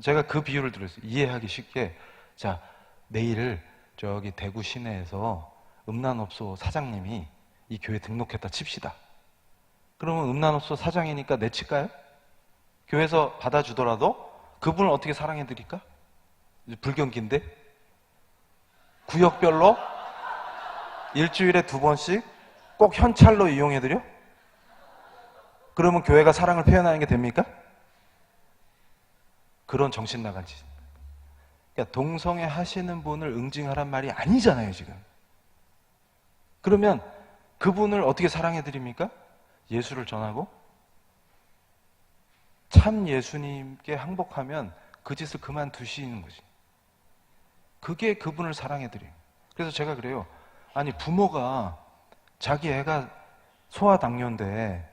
제가 그 비유를 들었어요. 이해하기 쉽게. 자, 내일 저기 대구 시내에서 음란업소 사장님이 이 교회 등록했다 칩시다. 그러면 음란업소 사장이니까 내칠까요? 교회에서 받아주더라도 그분을 어떻게 사랑해드릴까? 불경기인데? 구역별로 일주일에 2번씩 꼭 현찰로 이용해드려? 그러면 교회가 사랑을 표현하는 게 됩니까? 그런 정신 나간 짓. 그러니까 동성애 하시는 분을 응징하란 말이 아니잖아요, 지금. 그러면 그분을 어떻게 사랑해드립니까? 예수를 전하고 참 예수님께 항복하면 그 짓을 그만두시는 거지. 그게 그분을 사랑해드려요. 그래서 제가 그래요. 아니 부모가 자기 애가 소아당뇨인데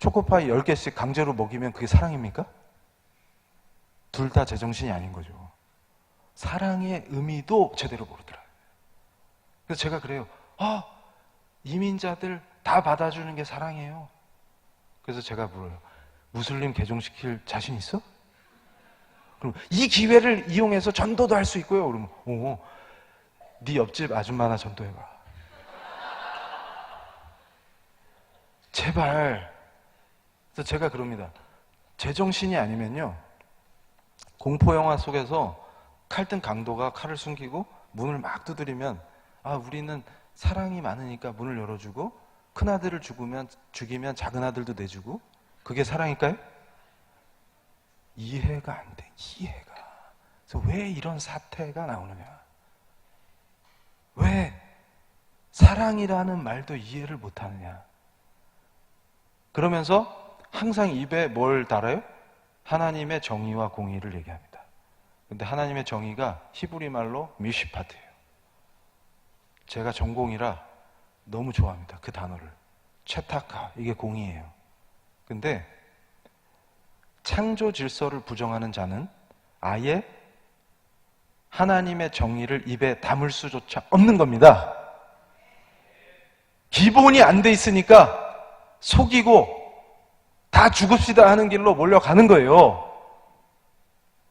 초코파이 10개씩 강제로 먹이면 그게 사랑입니까? 둘 다 제정신이 아닌 거죠. 사랑의 의미도 제대로 모르더라. 그래서 제가 그래요. 이민자들 다 받아주는 게 사랑이에요. 그래서 제가 물어요. 무슬림 개종시킬 자신 있어? 그럼 이 기회를 이용해서 전도도 할 수 있고요. 그러면 네 옆집 아줌마나 전도해봐. 제발. 그래서 제가 그럽니다. 제정신이 아니면요. 공포영화 속에서 칼등 강도가 칼을 숨기고 문을 막 두드리면 우리는 사랑이 많으니까 문을 열어주고 큰아들을 죽이면 작은아들도 내주고 그게 사랑일까요? 이해가 안 돼. 이해가. 그래서 왜 이런 사태가 나오느냐. 왜 사랑이라는 말도 이해를 못하느냐. 그러면서 항상 입에 뭘 달아요? 하나님의 정의와 공의를 얘기합니다. 근데 하나님의 정의가 히브리 말로 미시파트예요. 제가 전공이라 너무 좋아합니다. 그 단어를. 채타카, 이게 공의예요. 근데 창조 질서를 부정하는 자는 아예 하나님의 정의를 입에 담을 수조차 없는 겁니다. 기본이 안 돼 있으니까 속이고 다 죽읍시다 하는 길로 몰려가는 거예요.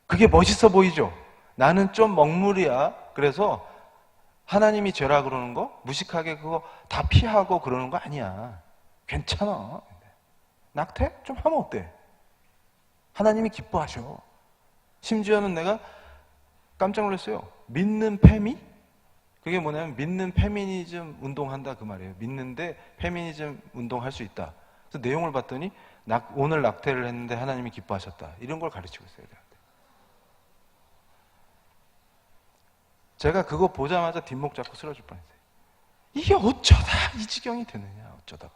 그게 멋있어 보이죠? 나는 좀 먹물이야. 그래서 하나님이 죄라 그러는 거 무식하게 그거 다 피하고 그러는 거 아니야. 괜찮아. 낙태? 좀 하면 어때? 하나님이 기뻐하셔. 심지어는 내가 깜짝 놀랐어요. 믿는 팸이 그게 뭐냐면 믿는 페미니즘 운동한다 그 말이에요. 믿는데 페미니즘 운동할 수 있다. 그래서 내용을 봤더니 오늘 낙태를 했는데 하나님이 기뻐하셨다. 이런 걸 가르치고 있어요. 애들한테. 제가 그거 보자마자 뒷목 잡고 쓰러질 뻔했어요. 이게 어쩌다 이 지경이 되느냐, 어쩌다가.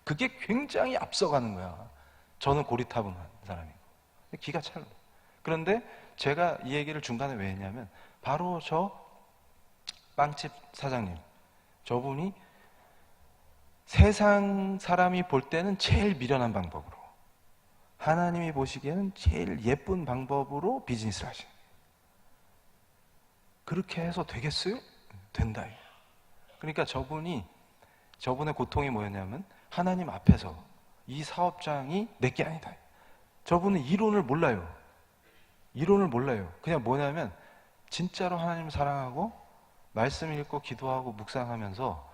그게 굉장히 앞서가는 거야. 저는 고리타분한 사람이고. 기가 차요. 그런데 제가 이 얘기를 중간에 왜 했냐면, 바로 저 빵집 사장님, 저분이 세상 사람이 볼 때는 제일 미련한 방법으로, 하나님이 보시기에는 제일 예쁜 방법으로 비즈니스를 하시는 거예요. 그렇게 해서 되겠어요? 된다. 그러니까 저분의 고통이 뭐였냐면, 하나님 앞에서 이 사업장이 내게 아니다. 저분은 이론을 몰라요. 이론을 몰라요. 그냥 뭐냐면 진짜로 하나님을 사랑하고 말씀 읽고 기도하고 묵상하면서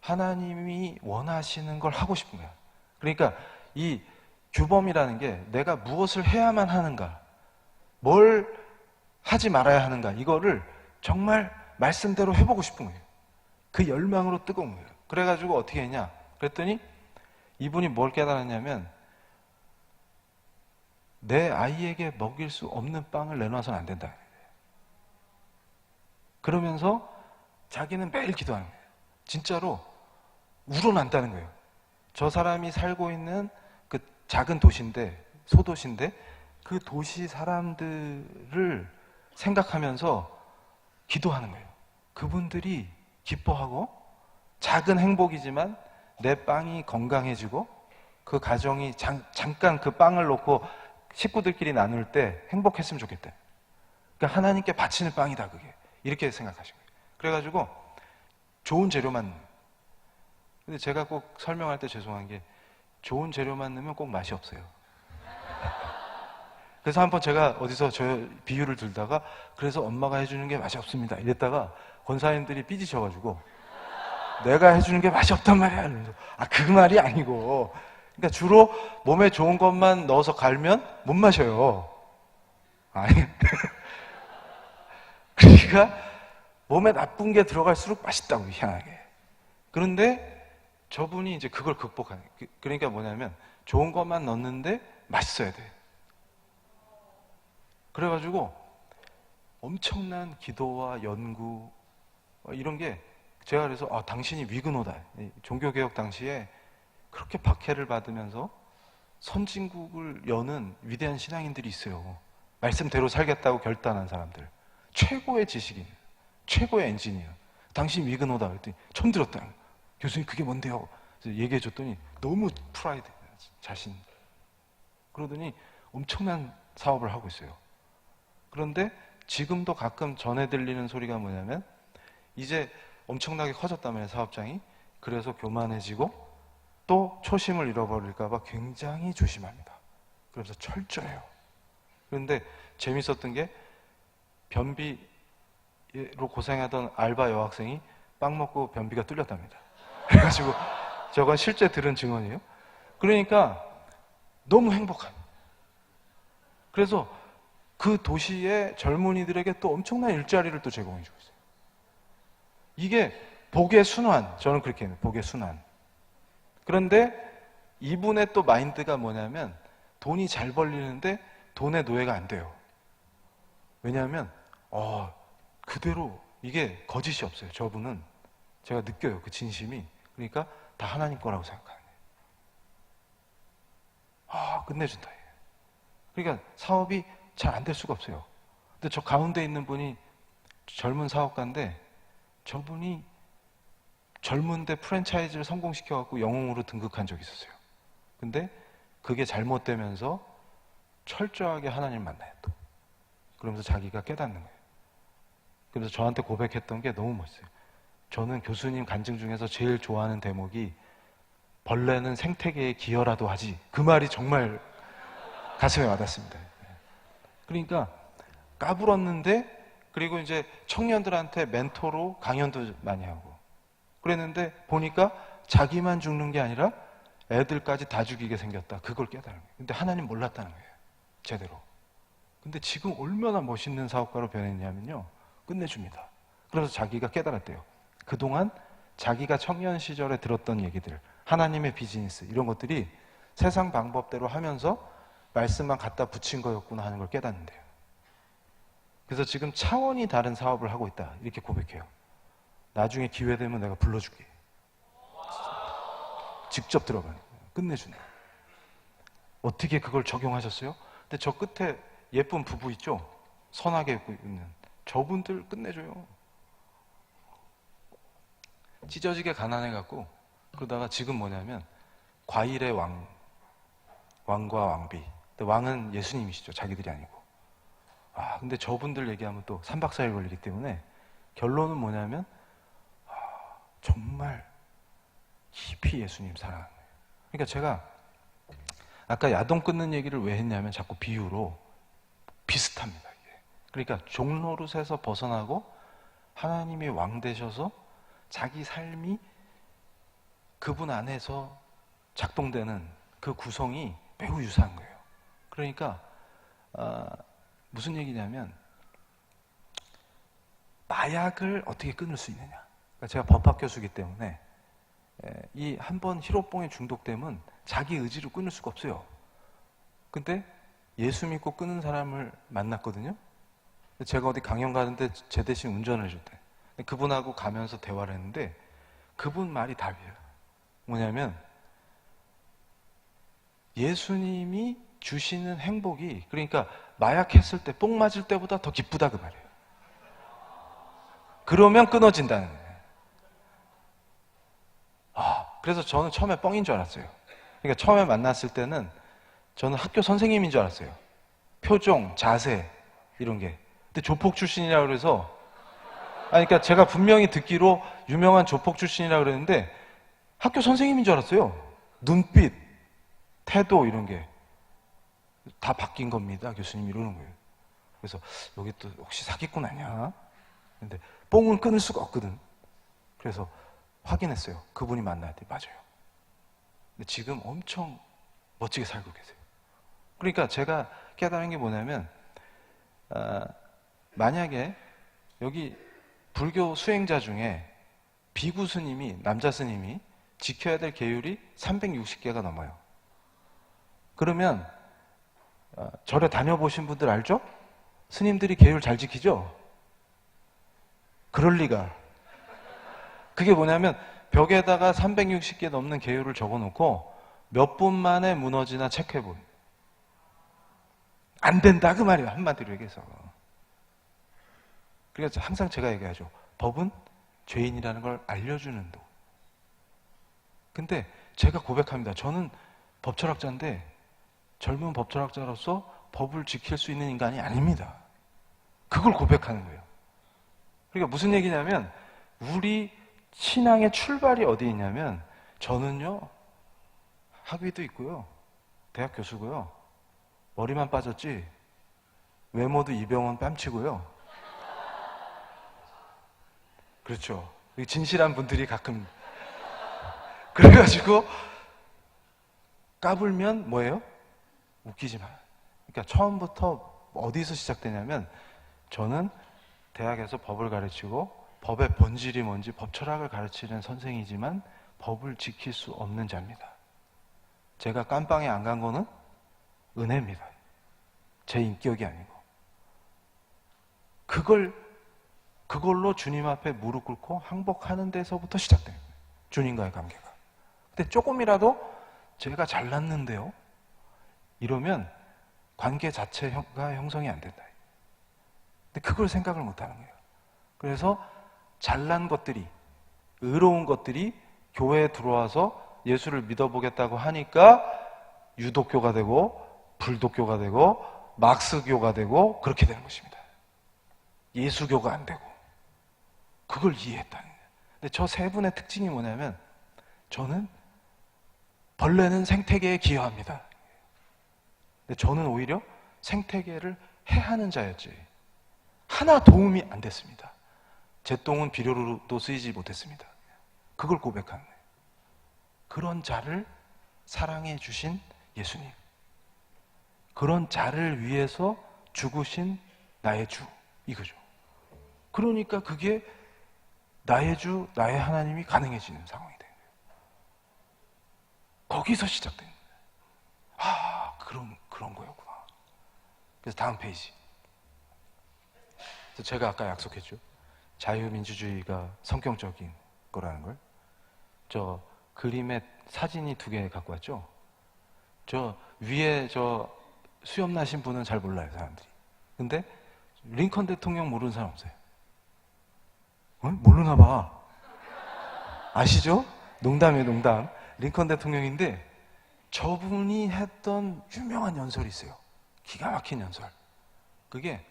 하나님이 원하시는 걸 하고 싶은 거야. 그러니까 이 규범이라는 게 내가 무엇을 해야만 하는가, 뭘 하지 말아야 하는가, 이거를 정말 말씀대로 해보고 싶은 거예요. 그 열망으로 뜨거운 거예요. 그래가지고 어떻게 했냐, 그랬더니 이분이 뭘 깨달았냐면, 내 아이에게 먹일 수 없는 빵을 내놔서는 안 된다. 그러면서 자기는 매일 기도하는 거예요. 진짜로 우러난다는 거예요. 저 사람이 살고 있는 그 작은 도시인데, 소도시인데, 그 도시 사람들을 생각하면서 기도하는 거예요. 그분들이 기뻐하고, 작은 행복이지만 내 빵이 건강해지고, 그 가정이 잠깐 그 빵을 놓고 식구들끼리 나눌 때 행복했으면 좋겠다. 그러니까 하나님께 바치는 빵이다, 그게. 이렇게 생각하신 거예요. 그래가지고 좋은 재료만. 근데 제가 꼭 설명할 때 죄송한 게, 좋은 재료만 넣으면 꼭 맛이 없어요. 그래서 한번 제가 어디서 저 비유를 들다가, 그래서 엄마가 해주는 게 맛이 없습니다 이랬다가 권사님들이 삐지셔가지고, 내가 해주는 게 맛이 없단 말이야 이러면서, 그 말이 아니고, 그러니까 주로 몸에 좋은 것만 넣어서 갈면 못 마셔요. 아니 그러니까 몸에 나쁜 게 들어갈수록 맛있다고, 희한하게. 그런데 저분이 이제 그걸 극복하는, 그러니까 뭐냐면 좋은 것만 넣는데 맛있어야 돼. 그래가지고 엄청난 기도와 연구, 이런 게, 제가 그래서 당신이 위근호다. 종교개혁 당시에 그렇게 박해를 받으면서 선진국을 여는 위대한 신앙인들이 있어요. 말씀대로 살겠다고 결단한 사람들. 최고의 지식인, 최고의 엔지니어. 당신 위근호다 그랬더니 처음 들었다. 교수님 그게 뭔데요? 그래서 얘기해 줬더니 너무 프라이드, 자신. 그러더니 엄청난 사업을 하고 있어요. 그런데 지금도 가끔 전해 들리는 소리가 뭐냐면, 이제 엄청나게 커졌다면 사업장이, 그래서 교만해지고 또 초심을 잃어버릴까봐 굉장히 조심합니다. 그래서 철저해요. 그런데 재밌었던 게, 변비로 고생하던 알바 여학생이 빵 먹고 변비가 뚫렸답니다. 그래가지고 저건 실제 들은 증언이에요. 그러니까 너무 행복한. 그래서 그 도시의 젊은이들에게 또 엄청난 일자리를 또 제공해주고 있어요. 이게 복의 순환, 저는 그렇게 해요. 복의 순환. 그런데 이분의 또 마인드가 뭐냐면, 돈이 잘 벌리는데 돈의 노예가 안 돼요. 왜냐하면 그대로 이게 거짓이 없어요. 저분은 제가 느껴요, 그 진심이. 그러니까 다 하나님 거라고 생각하는 거예요. 끝내준다. 그러니까 사업이 잘 안 될 수가 없어요. 근데 저 가운데 있는 분이 젊은 사업가인데, 저분이 젊은데 프랜차이즈를 성공시켜갖고 영웅으로 등극한 적이 있었어요. 근데 그게 잘못되면서 철저하게 하나님 만나요, 또. 그러면서 자기가 깨닫는 거예요. 그래서 저한테 고백했던 게 너무 멋있어요. 저는 교수님 간증 중에서 제일 좋아하는 대목이, 벌레는 생태계에 기여라도 하지. 그 말이 정말 가슴에 와닿습니다. 그러니까 까불었는데, 그리고 이제 청년들한테 멘토로 강연도 많이 하고 그랬는데, 보니까 자기만 죽는 게 아니라 애들까지 다 죽이게 생겼다. 그걸 깨달은 거예요. 근데 하나님 몰랐다는 거예요, 제대로. 근데 지금 얼마나 멋있는 사업가로 변했냐면요, 끝내줍니다. 그래서 자기가 깨달았대요. 그동안 자기가 청년 시절에 들었던 얘기들, 하나님의 비즈니스 이런 것들이 세상 방법대로 하면서 말씀만 갖다 붙인 거였구나 하는 걸 깨닫는데요. 그래서 지금 차원이 다른 사업을 하고 있다 이렇게 고백해요. 나중에 기회 되면 내가 불러줄게. 직접 들어가요. 끝내준다. 어떻게 그걸 적용하셨어요? 근데 저 끝에 예쁜 부부 있죠? 선하게 입고 있는 저분들 끝내줘요. 찢어지게 가난해갖고 그러다가 지금 뭐냐면 과일의 왕과 왕비. 근데 왕은 예수님이시죠. 자기들이 아니고. 근데 저분들 얘기하면 또 3박 4일 걸리기 때문에 결론은 뭐냐면 정말 깊이 예수님 사랑하는 거예요. 그러니까 제가 아까 야동 끊는 얘기를 왜 했냐면 자꾸 비유로 비슷합니다. 이게. 그러니까 종노릇에서 벗어나고 하나님이 왕 되셔서 자기 삶이 그분 안에서 작동되는 그 구성이 매우 유사한 거예요. 그러니까 무슨 얘기냐면 마약을 어떻게 끊을 수 있느냐. 그러니까 제가 법학 교수이기 때문에 이 한 번 히로뽕에 중독되면 자기 의지로 끊을 수가 없어요. 근데 예수 믿고 끊은 사람을 만났거든요. 제가 어디 강연 가는데 제 대신 운전을 해줬대. 그분하고 가면서 대화를 했는데 그분 말이 답이에요. 뭐냐면 예수님이 주시는 행복이, 그러니까 마약했을 때 뽕 맞을 때보다 더 기쁘다 그 말이에요. 그러면 끊어진다는 거예요. 그래서 저는 처음에 뻥인 줄 알았어요. 그러니까 처음에 만났을 때는 저는 학교 선생님인 줄 알았어요. 표정, 자세 이런 게. 근데 조폭 출신이라고 그래서 그러니까 제가 분명히 듣기로 유명한 조폭 출신이라고 그랬는데 학교 선생님인 줄 알았어요. 눈빛, 태도 이런 게 다 바뀐 겁니다. 교수님 이러는 거예요. 그래서 여기 또 혹시 사기꾼 아니야? 근데 뽕은 끊을 수가 없거든. 그래서 확인했어요. 그분이 만나야 돼. 맞아요. 근데 지금 엄청 멋지게 살고 계세요. 그러니까 제가 깨달은 게 뭐냐면 만약에 여기 불교 수행자 중에 비구 스님이, 남자 스님이 지켜야 될 계율이 360개가 넘어요. 그러면 절에 다녀보신 분들 알죠? 스님들이 계율 잘 지키죠? 그럴 리가. 그게 뭐냐면 벽에다가 360개 넘는 계율을 적어놓고 몇 분 만에 무너지나 체크해본. 안 된다 그 말이에요. 한마디로 얘기해서. 그래서 항상 제가 얘기하죠. 법은 죄인이라는 걸 알려주는 도. 근데 제가 고백합니다. 저는 법철학자인데 젊은 법철학자로서 법을 지킬 수 있는 인간이 아닙니다. 그걸 고백하는 거예요. 그러니까 무슨 얘기냐면 우리 신앙의 출발이 어디 있냐면 저는요 학위도 있고요 대학 교수고요 머리만 빠졌지 외모도 이병헌 뺨치고요. 그렇죠. 진실한 분들이 가끔 그래가지고 까불면 뭐예요? 웃기지 마. 그러니까 처음부터 어디서 시작되냐면 저는 대학에서 법을 가르치고 법의 본질이 뭔지 법철학을 가르치는 선생이지만 법을 지킬 수 없는 자입니다. 제가 깜빵에 안 간 거는 은혜입니다. 제 인격이 아니고. 그걸로 주님 앞에 무릎 꿇고 항복하는 데서부터 시작돼요. 주님과의 관계가. 근데 조금이라도 제가 잘났는데요. 이러면 관계 자체가 형성이 안 된다. 근데 그걸 생각을 못 하는 거예요. 그래서 잘난 것들이, 의로운 것들이 교회에 들어와서 예수를 믿어보겠다고 하니까 유독교가 되고 불독교가 되고 막스교가 되고 그렇게 되는 것입니다. 예수교가 안 되고. 그걸 이해했다는 거예요. 근데 저 세 분의 특징이 뭐냐면 저는 벌레는 생태계에 기여합니다. 근데 저는 오히려 생태계를 해하는 자였지 하나 도움이 안 됐습니다. 제 똥은 비료로도 쓰이지 못했습니다. 그걸 고백하는 거예요. 그런 자를 사랑해 주신 예수님, 그런 자를 위해서 죽으신 나의 주, 이거죠. 그러니까 그게 나의 주, 나의 하나님이 가능해지는 상황이 되는 거예요. 거기서 시작된 거예요. 아, 그런 거였구나. 그래서 다음 페이지. 그래서 제가 아까 약속했죠. 자유민주주의가 성경적인 거라는 걸. 저 그림에 사진이 2개 갖고 왔죠. 저 위에 저 수염 나신 분은 잘 몰라요, 사람들이. 근데 링컨 대통령 모르는 사람 없어요. 모르나 봐. 아시죠? 농담이에요, 농담. 링컨 대통령인데 저분이 했던 유명한 연설이 있어요. 기가 막힌 연설. 그게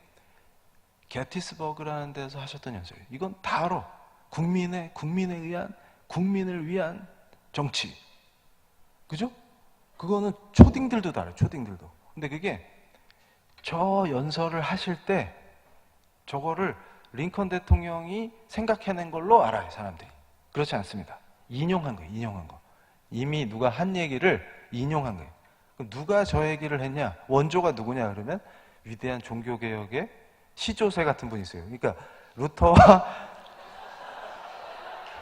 게티스버그라는 데서 하셨던 연설이에요. 이건 다 알아. 국민을 위한 정치. 그죠? 그거는 초딩들도 다 알아요, 초딩들도. 근데 그게 저 연설을 하실 때 저거를 링컨 대통령이 생각해낸 걸로 알아요, 사람들이. 그렇지 않습니다. 인용한 거예요, 인용한 거. 이미 누가 한 얘기를 인용한 거예요. 그럼 누가 저 얘기를 했냐? 원조가 누구냐? 그러면 위대한 종교개혁의 시조세 같은 분이 있어요. 그러니까 루터와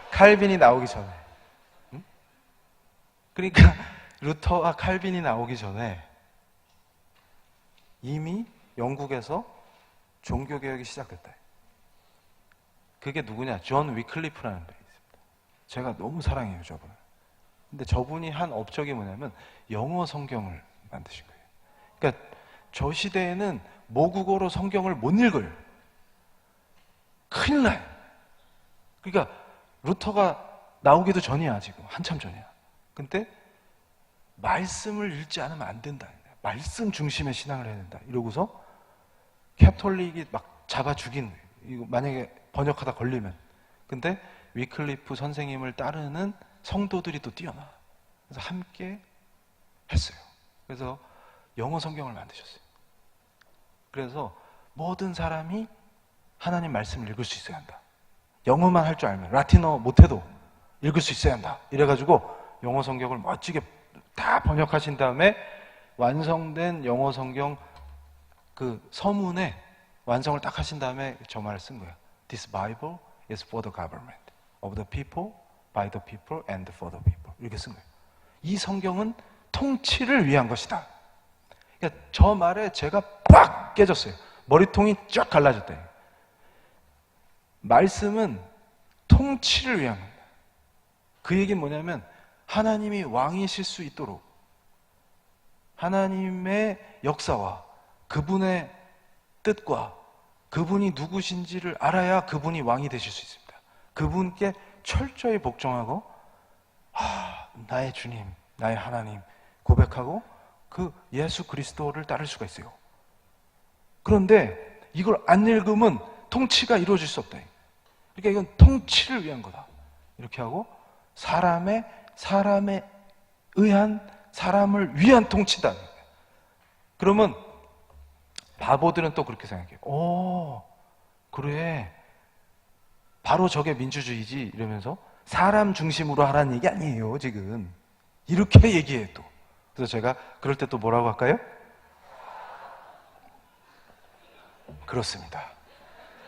칼빈이 나오기 전에. 응? 그러니까 루터와 칼빈이 나오기 전에 이미 영국에서 종교개혁이 시작됐다. 그게 누구냐? 존 위클리프라는 분이 있습니다. 제가 너무 사랑해요, 저분을. 근데 저분이 한 업적이 뭐냐면 영어 성경을 만드신 거예요. 그러니까 저 시대에는 모국어로 성경을 못 읽어요. 큰일 나요. 그러니까 루터가 나오기도 전이야, 지금. 한참 전이야. 근데 말씀을 읽지 않으면 안 된다. 말씀 중심의 신앙을 해야 된다. 이러고서 캐톨릭이 막 잡아 죽인 거예요. 이거 만약에 번역하다 걸리면. 근데 위클리프 선생님을 따르는 성도들이 또 뛰어나. 그래서 함께 했어요. 그래서 영어 성경을 만드셨어요. 그래서 모든 사람이 하나님 말씀을 읽을 수 있어야 한다. 영어만 할 줄 알면, 라틴어 못해도 읽을 수 있어야 한다. 이래가지고 영어 성경을 멋지게 다 번역하신 다음에 완성된 영어 성경 그 서문에 완성을 딱 하신 다음에 저 말을 쓴 거예요. This Bible is for the government of the people, by the people, and for the people. 이렇게 쓴 거예요. 이 성경은 통치를 위한 것이다. 그러니까 저 말에 제가 빡 깨졌어요. 머리통이 쫙 갈라졌대요. 말씀은 통치를 위한 겁니다. 그 얘기는 뭐냐면 하나님이 왕이실 수 있도록 하나님의 역사와 그분의 뜻과 그분이 누구신지를 알아야 그분이 왕이 되실 수 있습니다. 그분께 철저히 복종하고 나의 주님, 나의 하나님 고백하고 그 예수 그리스도를 따를 수가 있어요. 그런데 이걸 안 읽으면 통치가 이루어질 수 없다. 그러니까 이건 통치를 위한 거다. 이렇게 하고 사람에 의한 사람을 위한 통치다. 그러면 바보들은 또 그렇게 생각해요. 그래. 바로 저게 민주주의지. 이러면서 사람 중심으로 하라는 얘기 아니에요, 지금. 이렇게 얘기해요, 또. 그래서 제가 그럴 때 또 뭐라고 할까요? 그렇습니다.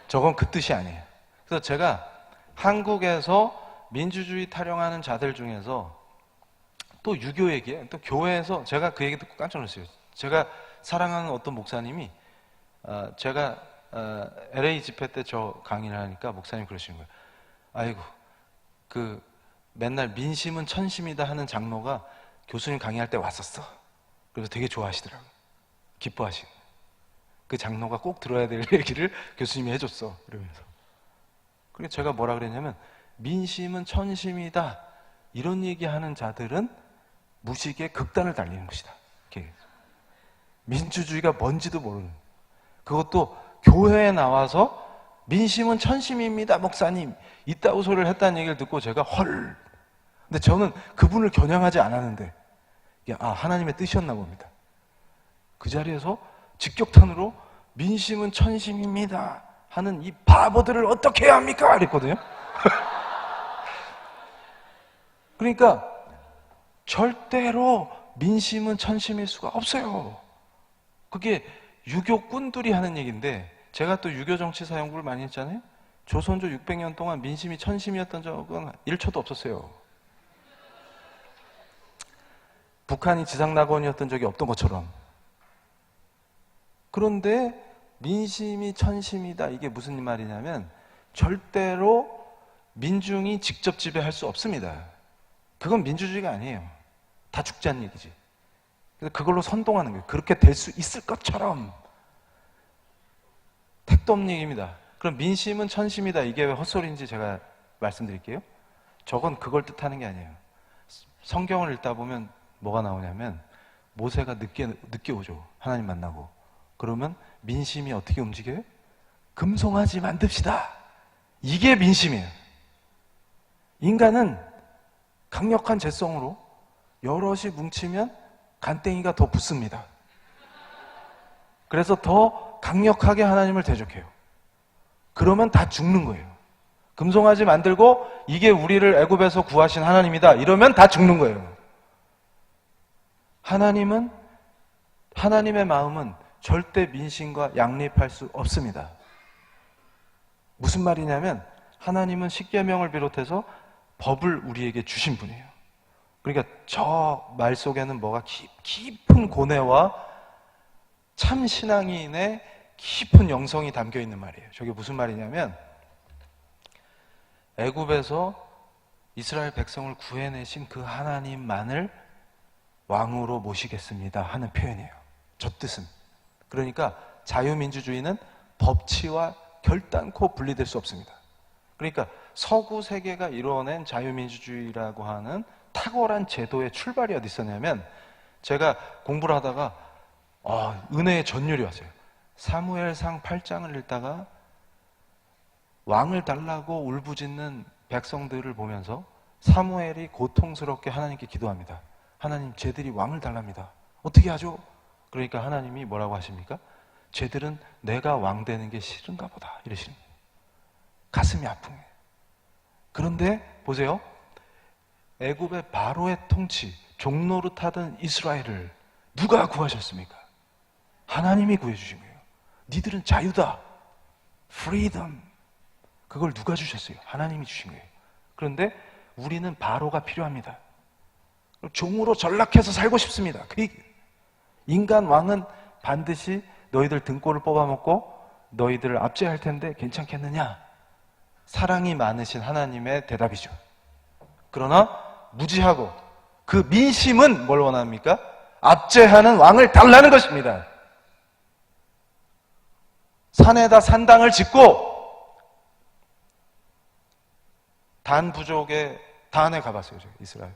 저건 그 뜻이 아니에요. 그래서 제가 한국에서 민주주의 타령하는 자들 중에서 또 유교 얘기에 또 교회에서 제가 그 얘기 듣고 깜짝 놀랐어요. 제가 사랑하는 어떤 목사님이 제가 LA 집회 때 저 강의를 하니까 목사님 그러시는 거예요. 아이고 그 맨날 민심은 천심이다 하는 장로가 교수님 강의할 때 왔었어. 그래서 되게 좋아하시더라고요. 기뻐하시고. 그 장로가 꼭 들어야 될 얘기를 교수님이 해줬어. 이러면서. 그래서 제가 뭐라 그랬냐면 민심은 천심이다. 이런 얘기하는 자들은 무식의 극단을 달리는 것이다. 이렇게. 민주주의가 뭔지도 모르는. 그것도 교회에 나와서 민심은 천심입니다, 목사님. 이따구 소리를 했다는 얘기를 듣고 제가 헐. 근데 저는 그분을 겨냥하지 않았는데 하나님의 뜻이었나 봅니다. 그 자리에서 직격탄으로 민심은 천심입니다 하는 이 바보들을 어떻게 해야 합니까? 그랬거든요. 그러니까 절대로 민심은 천심일 수가 없어요. 그게 유교꾼들이 하는 얘기인데 제가 또 유교 정치 사연구를 많이 했잖아요. 조선조 600년 동안 민심이 천심이었던 적은 1초도 없었어요. 북한이 지상낙원이었던 적이 없던 것처럼. 그런데 민심이 천심이다. 이게 무슨 말이냐면 절대로 민중이 직접 지배할 수 없습니다. 그건 민주주의가 아니에요. 다 죽자는 얘기지. 그래서 그걸로 선동하는 거예요. 그렇게 될 수 있을 것처럼. 택도 없는 얘기입니다. 그럼 민심은 천심이다. 이게 왜 헛소리인지 제가 말씀드릴게요. 저건 그걸 뜻하는 게 아니에요. 성경을 읽다 보면 뭐가 나오냐면 모세가 늦게 오죠. 하나님 만나고. 그러면 민심이 어떻게 움직여요? 금송아지 만듭시다. 이게 민심이에요. 인간은 강력한 재성으로 여럿이 뭉치면 간땡이가 더 붙습니다. 그래서 더 강력하게 하나님을 대적해요. 그러면 다 죽는 거예요. 금송아지 만들고 이게 우리를 애굽에서 구하신 하나님이다. 이러면 다 죽는 거예요. 하나님의 마음은 절대 민심과 양립할 수 없습니다. 무슨 말이냐면 하나님은 십계명을 비롯해서 법을 우리에게 주신 분이에요. 그러니까 저 말 속에는 뭐가 깊은 고뇌와 참 신앙인의 깊은 영성이 담겨 있는 말이에요. 저게 무슨 말이냐면 애굽에서 이스라엘 백성을 구해내신 그 하나님만을 왕으로 모시겠습니다 하는 표현이에요. 저 뜻은. 그러니까 자유민주주의는 법치와 결단코 분리될 수 없습니다. 그러니까 서구 세계가 이루어낸 자유민주주의라고 하는 탁월한 제도의 출발이 어디 있었냐면 제가 공부를 하다가 은혜의 전율이 왔어요. 사무엘상 8장을 읽다가 왕을 달라고 울부짖는 백성들을 보면서 사무엘이 고통스럽게 하나님께 기도합니다. 하나님, 쟤들이 왕을 달랍니다. 어떻게 하죠? 그러니까 하나님이 뭐라고 하십니까? 쟤들은 내가 왕 되는 게 싫은가 보다 이러시는 거예요. 가슴이 아픈 거예요. 그런데 보세요. 애굽의 바로의 통치, 종노릇하던 이스라엘을 누가 구하셨습니까? 하나님이 구해주신 거예요. 니들은 자유다. freedom. 그걸 누가 주셨어요? 하나님이 주신 거예요. 그런데 우리는 바로가 필요합니다. 종으로 전락해서 살고 싶습니다. 그 인간 왕은 반드시 너희들 등골을 뽑아먹고 너희들을 압제할 텐데 괜찮겠느냐? 사랑이 많으신 하나님의 대답이죠. 그러나 무지하고 그 민심은 뭘 원합니까? 압제하는 왕을 달라는 것입니다. 산에다 산당을 짓고 단 부족의 단에 가봤어요. 제가 이스라엘에.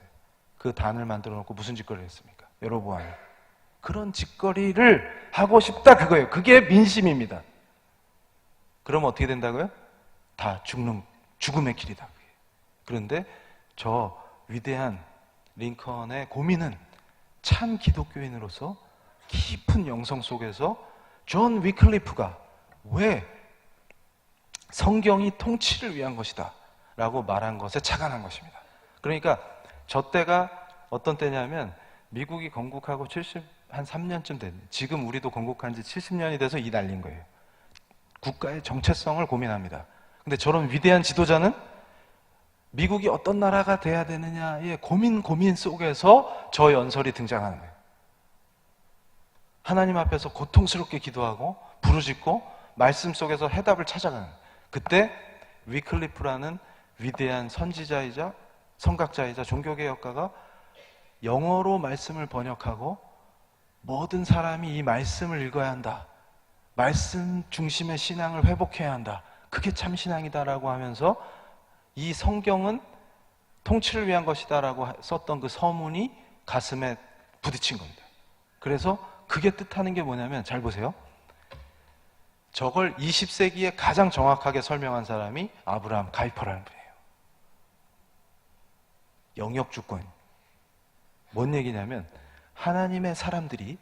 그 단을 만들어 놓고 무슨 짓거리를 했습니까? 여로보암이. 그런 짓거리를 하고 싶다 그거예요. 그게 민심입니다. 그럼 어떻게 된다고요? 다 죽음의 길이다. 그런데 저 위대한 링컨의 고민은 참 기독교인으로서 깊은 영성 속에서 존 위클리프가 왜 성경이 통치를 위한 것이다 라고 말한 것에 착안한 것입니다. 그러니까 저 때가 어떤 때냐면 미국이 건국하고 한 3년쯤 된, 지금 우리도 건국한 지 70년이 돼서 이 난리인 거예요. 국가의 정체성을 고민합니다. 근데 저런 위대한 지도자는 미국이 어떤 나라가 돼야 되느냐의 고민 속에서 저 연설이 등장하는 거예요. 하나님 앞에서 고통스럽게 기도하고 부르짖고 말씀 속에서 해답을 찾아가는 거예요. 그때 위클리프라는 위대한 선지자이자 선각자이자 종교개혁가가 영어로 말씀을 번역하고 모든 사람이 이 말씀을 읽어야 한다. 말씀 중심의 신앙을 회복해야 한다. 그게 참 신앙이다라고 하면서 이 성경은 통치를 위한 것이다라고 썼던 그 서문이 가슴에 부딪힌 겁니다. 그래서 그게 뜻하는 게 뭐냐면 잘 보세요. 저걸 20세기에 가장 정확하게 설명한 사람이 아브라함 가이퍼라는 분이에요. 영역주권. 뭔 얘기냐면 하나님의 사람들이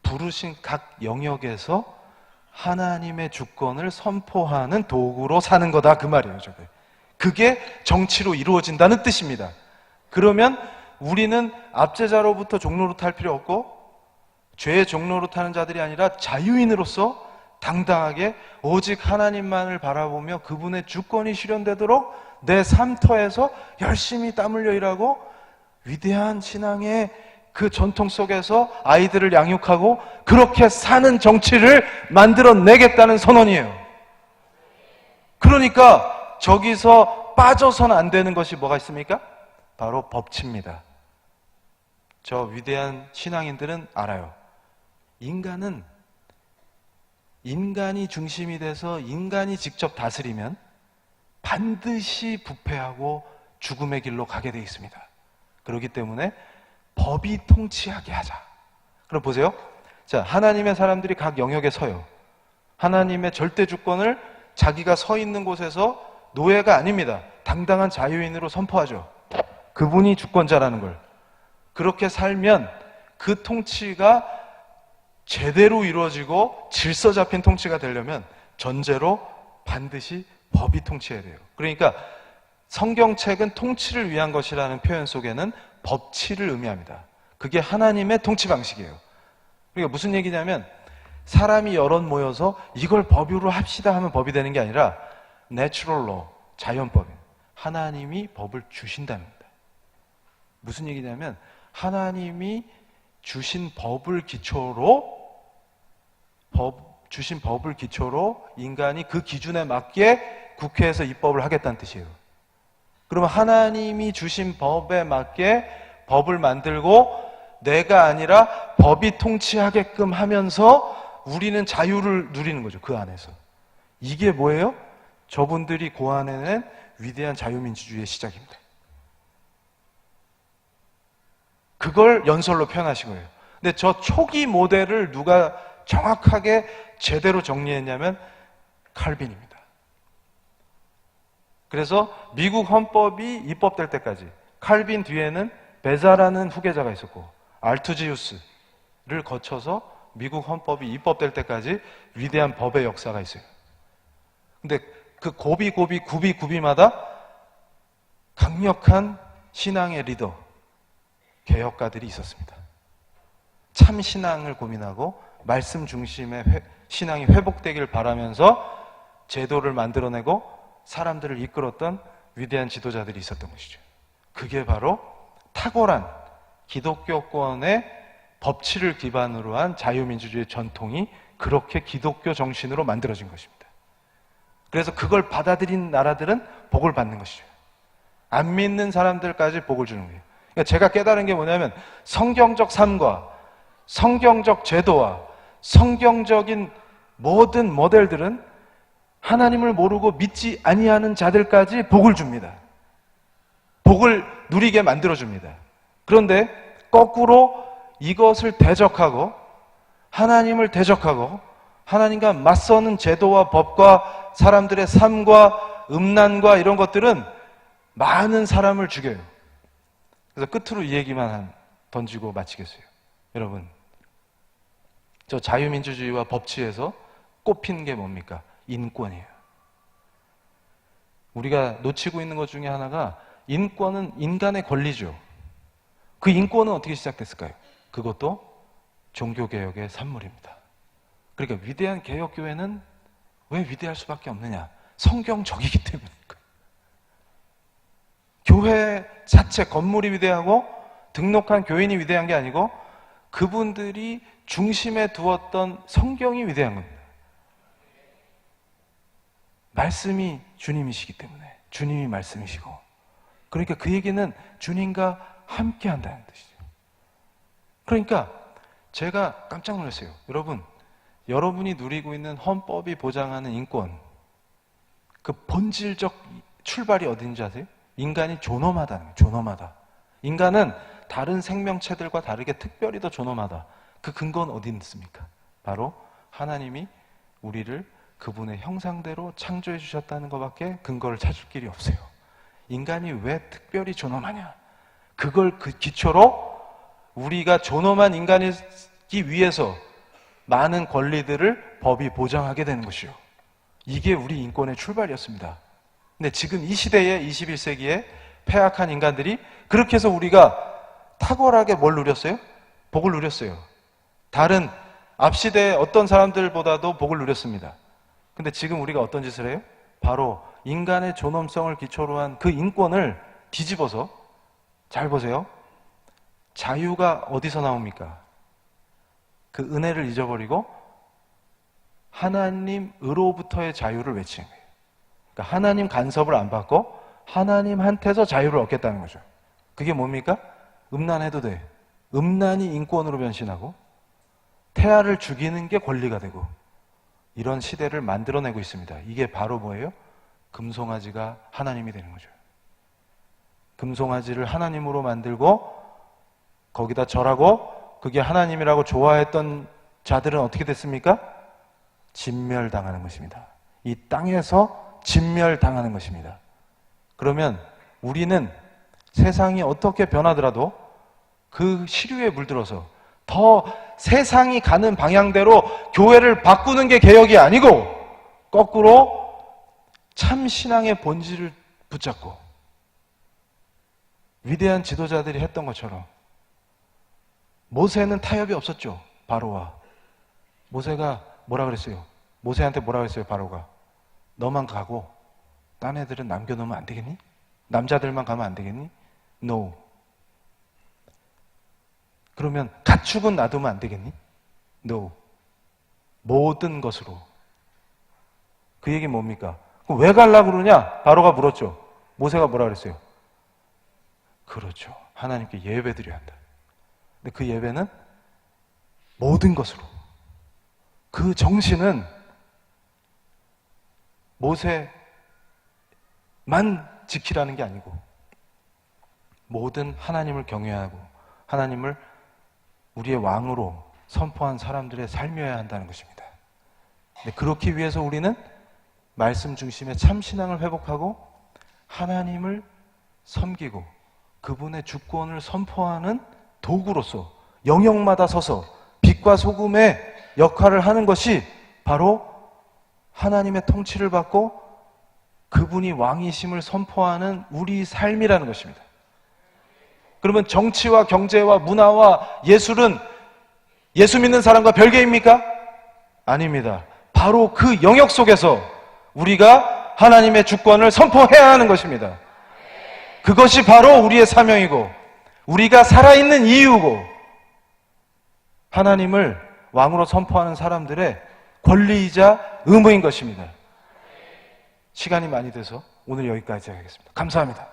부르신 각 영역에서 하나님의 주권을 선포하는 도구로 사는 거다 그 말이에요. 저게. 그게 정치로 이루어진다는 뜻입니다. 그러면 우리는 압제자로부터 종로로 탈 필요 없고 죄의 종로로 타는 자들이 아니라 자유인으로서 당당하게 오직 하나님만을 바라보며 그분의 주권이 실현되도록 내 삶터에서 열심히 땀 흘려 일하고 위대한 신앙의 그 전통 속에서 아이들을 양육하고 그렇게 사는 정치를 만들어내겠다는 선언이에요. 그러니까 저기서 빠져서는 안 되는 것이 뭐가 있습니까? 바로 법치입니다. 저 위대한 신앙인들은 알아요. 인간은 인간이 중심이 돼서 인간이 직접 다스리면 반드시 부패하고 죽음의 길로 가게 되어 있습니다. 그렇기 때문에 법이 통치하게 하자. 그럼 보세요. 자, 하나님의 사람들이 각 영역에 서요. 하나님의 절대 주권을 자기가 서 있는 곳에서 노예가 아닙니다. 당당한 자유인으로 선포하죠. 그분이 주권자라는 걸. 그렇게 살면 그 통치가 제대로 이루어지고 질서 잡힌 통치가 되려면 전제로 반드시 법이 통치해야 돼요. 그러니까 성경책은 통치를 위한 것이라는 표현 속에는 법치를 의미합니다. 그게 하나님의 통치 방식이에요. 그러니까 무슨 얘기냐면 사람이 여럿 모여서 이걸 법으로 합시다 하면 법이 되는 게 아니라 내추럴 로, 자연법이에요. 하나님이 법을 주신다는 겁니다. 무슨 얘기냐면 하나님이 주신 법을 기초로 인간이 그 기준에 맞게 국회에서 입법을 하겠다는 뜻이에요. 그러면 하나님이 주신 법에 맞게 법을 만들고 내가 아니라 법이 통치하게끔 하면서 우리는 자유를 누리는 거죠. 그 안에서. 이게 뭐예요? 저분들이 고안해낸 위대한 자유민주주의의 시작입니다. 그걸 연설로 표현하신 거예요. 근데 저 초기 모델을 누가 정확하게 제대로 정리했냐면 칼빈입니다. 그래서 미국 헌법이 입법될 때까지 칼빈 뒤에는 베자라는 후계자가 있었고 알투지우스를 거쳐서 미국 헌법이 입법될 때까지 위대한 법의 역사가 있어요. 근데 그 굽이마다 강력한 신앙의 리더, 개혁가들이 있었습니다. 참 신앙을 고민하고 말씀 중심의 신앙이 회복되길 바라면서 제도를 만들어내고 사람들을 이끌었던 위대한 지도자들이 있었던 것이죠. 그게 바로 탁월한 기독교권의 법치를 기반으로 한 자유민주주의 전통이 그렇게 기독교 정신으로 만들어진 것입니다. 그래서 그걸 받아들인 나라들은 복을 받는 것이죠. 안 믿는 사람들까지 복을 주는 거예요. 그러니까 제가 깨달은 게 뭐냐면 성경적 삶과 성경적 제도와 성경적인 모든 모델들은 하나님을 모르고 믿지 아니하는 자들까지 복을 줍니다. 복을 누리게 만들어줍니다. 그런데 거꾸로 이것을 대적하고 하나님을 대적하고 하나님과 맞서는 제도와 법과 사람들의 삶과 음란과 이런 것들은 많은 사람을 죽여요. 그래서 끝으로 이 얘기만 던지고 마치겠어요. 여러분, 저 자유민주주의와 법치에서 꼽힌 게 뭡니까? 인권이에요. 우리가 놓치고 있는 것 중에 하나가 인권은 인간의 권리죠. 그 인권은 어떻게 시작됐을까요? 그것도 종교개혁의 산물입니다. 그러니까 위대한 개혁교회는 왜 위대할 수밖에 없느냐? 성경적이기 때문입니다. 교회 자체 건물이 위대하고 등록한 교인이 위대한 게 아니고 그분들이 중심에 두었던 성경이 위대한 겁니다. 말씀이 주님이시기 때문에 주님이 말씀이시고 그러니까 그 얘기는 주님과 함께 한다는 뜻이죠. 그러니까 제가 깜짝 놀랐어요. 여러분이 누리고 있는 헌법이 보장하는 인권 그 본질적 출발이 어딘지 아세요? 인간이 존엄하다는 거예요. 존엄하다. 인간은 다른 생명체들과 다르게 특별히 더 존엄하다. 그 근거는 어디 있습니까? 바로 하나님이 우리를 그분의 형상대로 창조해 주셨다는 것밖에 근거를 찾을 길이 없어요. 인간이 왜 특별히 존엄하냐? 그걸 그 기초로 우리가 존엄한 인간이기 위해서 많은 권리들을 법이 보장하게 되는 것이요. 이게 우리 인권의 출발이었습니다. 근데 지금 이 시대에 21세기에 폐악한 인간들이 그렇게 해서 우리가 탁월하게 뭘 누렸어요? 복을 누렸어요. 다른 앞 시대에 어떤 사람들보다도 복을 누렸습니다. 근데 지금 우리가 어떤 짓을 해요? 바로 인간의 존엄성을 기초로 한 그 인권을 뒤집어서, 잘 보세요. 자유가 어디서 나옵니까? 그 은혜를 잊어버리고 하나님으로부터의 자유를 외치는 거예요. 그러니까 하나님 간섭을 안 받고 하나님한테서 자유를 얻겠다는 거죠. 그게 뭡니까? 음란해도 돼. 음란이 인권으로 변신하고 태아를 죽이는 게 권리가 되고 이런 시대를 만들어내고 있습니다. 이게 바로 뭐예요? 금송아지가 하나님이 되는 거죠. 금송아지를 하나님으로 만들고 거기다 절하고 그게 하나님이라고 좋아했던 자들은 어떻게 됐습니까? 진멸당하는 것입니다. 이 땅에서 진멸당하는 것입니다. 그러면 우리는 세상이 어떻게 변하더라도 그 시류에 물들어서 더 세상이 가는 방향대로 교회를 바꾸는 게 개혁이 아니고 거꾸로 참 신앙의 본질을 붙잡고 위대한 지도자들이 했던 것처럼 모세는 타협이 없었죠. 바로와. 모세가 뭐라 그랬어요? 모세한테 뭐라 그랬어요? 바로가. 너만 가고 딴 애들은 남겨놓으면 안 되겠니? 남자들만 가면 안 되겠니? No. 그러면 가축은 놔두면 안 되겠니? No. 모든 것으로. 그 얘기 뭡니까? 그럼 왜 가려고 그러냐? 바로가 물었죠. 모세가 뭐라 그랬어요? 그렇죠. 하나님께 예배드려야 한다. 근데 그 예배는 모든 것으로. 그 정신은 모세만 지키라는 게 아니고 모든 하나님을 경외하고 하나님을 우리의 왕으로 선포한 사람들의 삶이어야 한다는 것입니다. 근데 그렇기 위해서 우리는 말씀 중심의 참신앙을 회복하고 하나님을 섬기고 그분의 주권을 선포하는 도구로서 영역마다 서서 빛과 소금의 역할을 하는 것이 바로 하나님의 통치를 받고 그분이 왕이심을 선포하는 우리 삶이라는 것입니다. 그러면 정치와 경제와 문화와 예술은 예수 믿는 사람과 별개입니까? 아닙니다. 바로 그 영역 속에서 우리가 하나님의 주권을 선포해야 하는 것입니다. 그것이 바로 우리의 사명이고 우리가 살아있는 이유고 하나님을 왕으로 선포하는 사람들의 권리이자 의무인 것입니다. 시간이 많이 돼서 오늘 여기까지 하겠습니다. 감사합니다.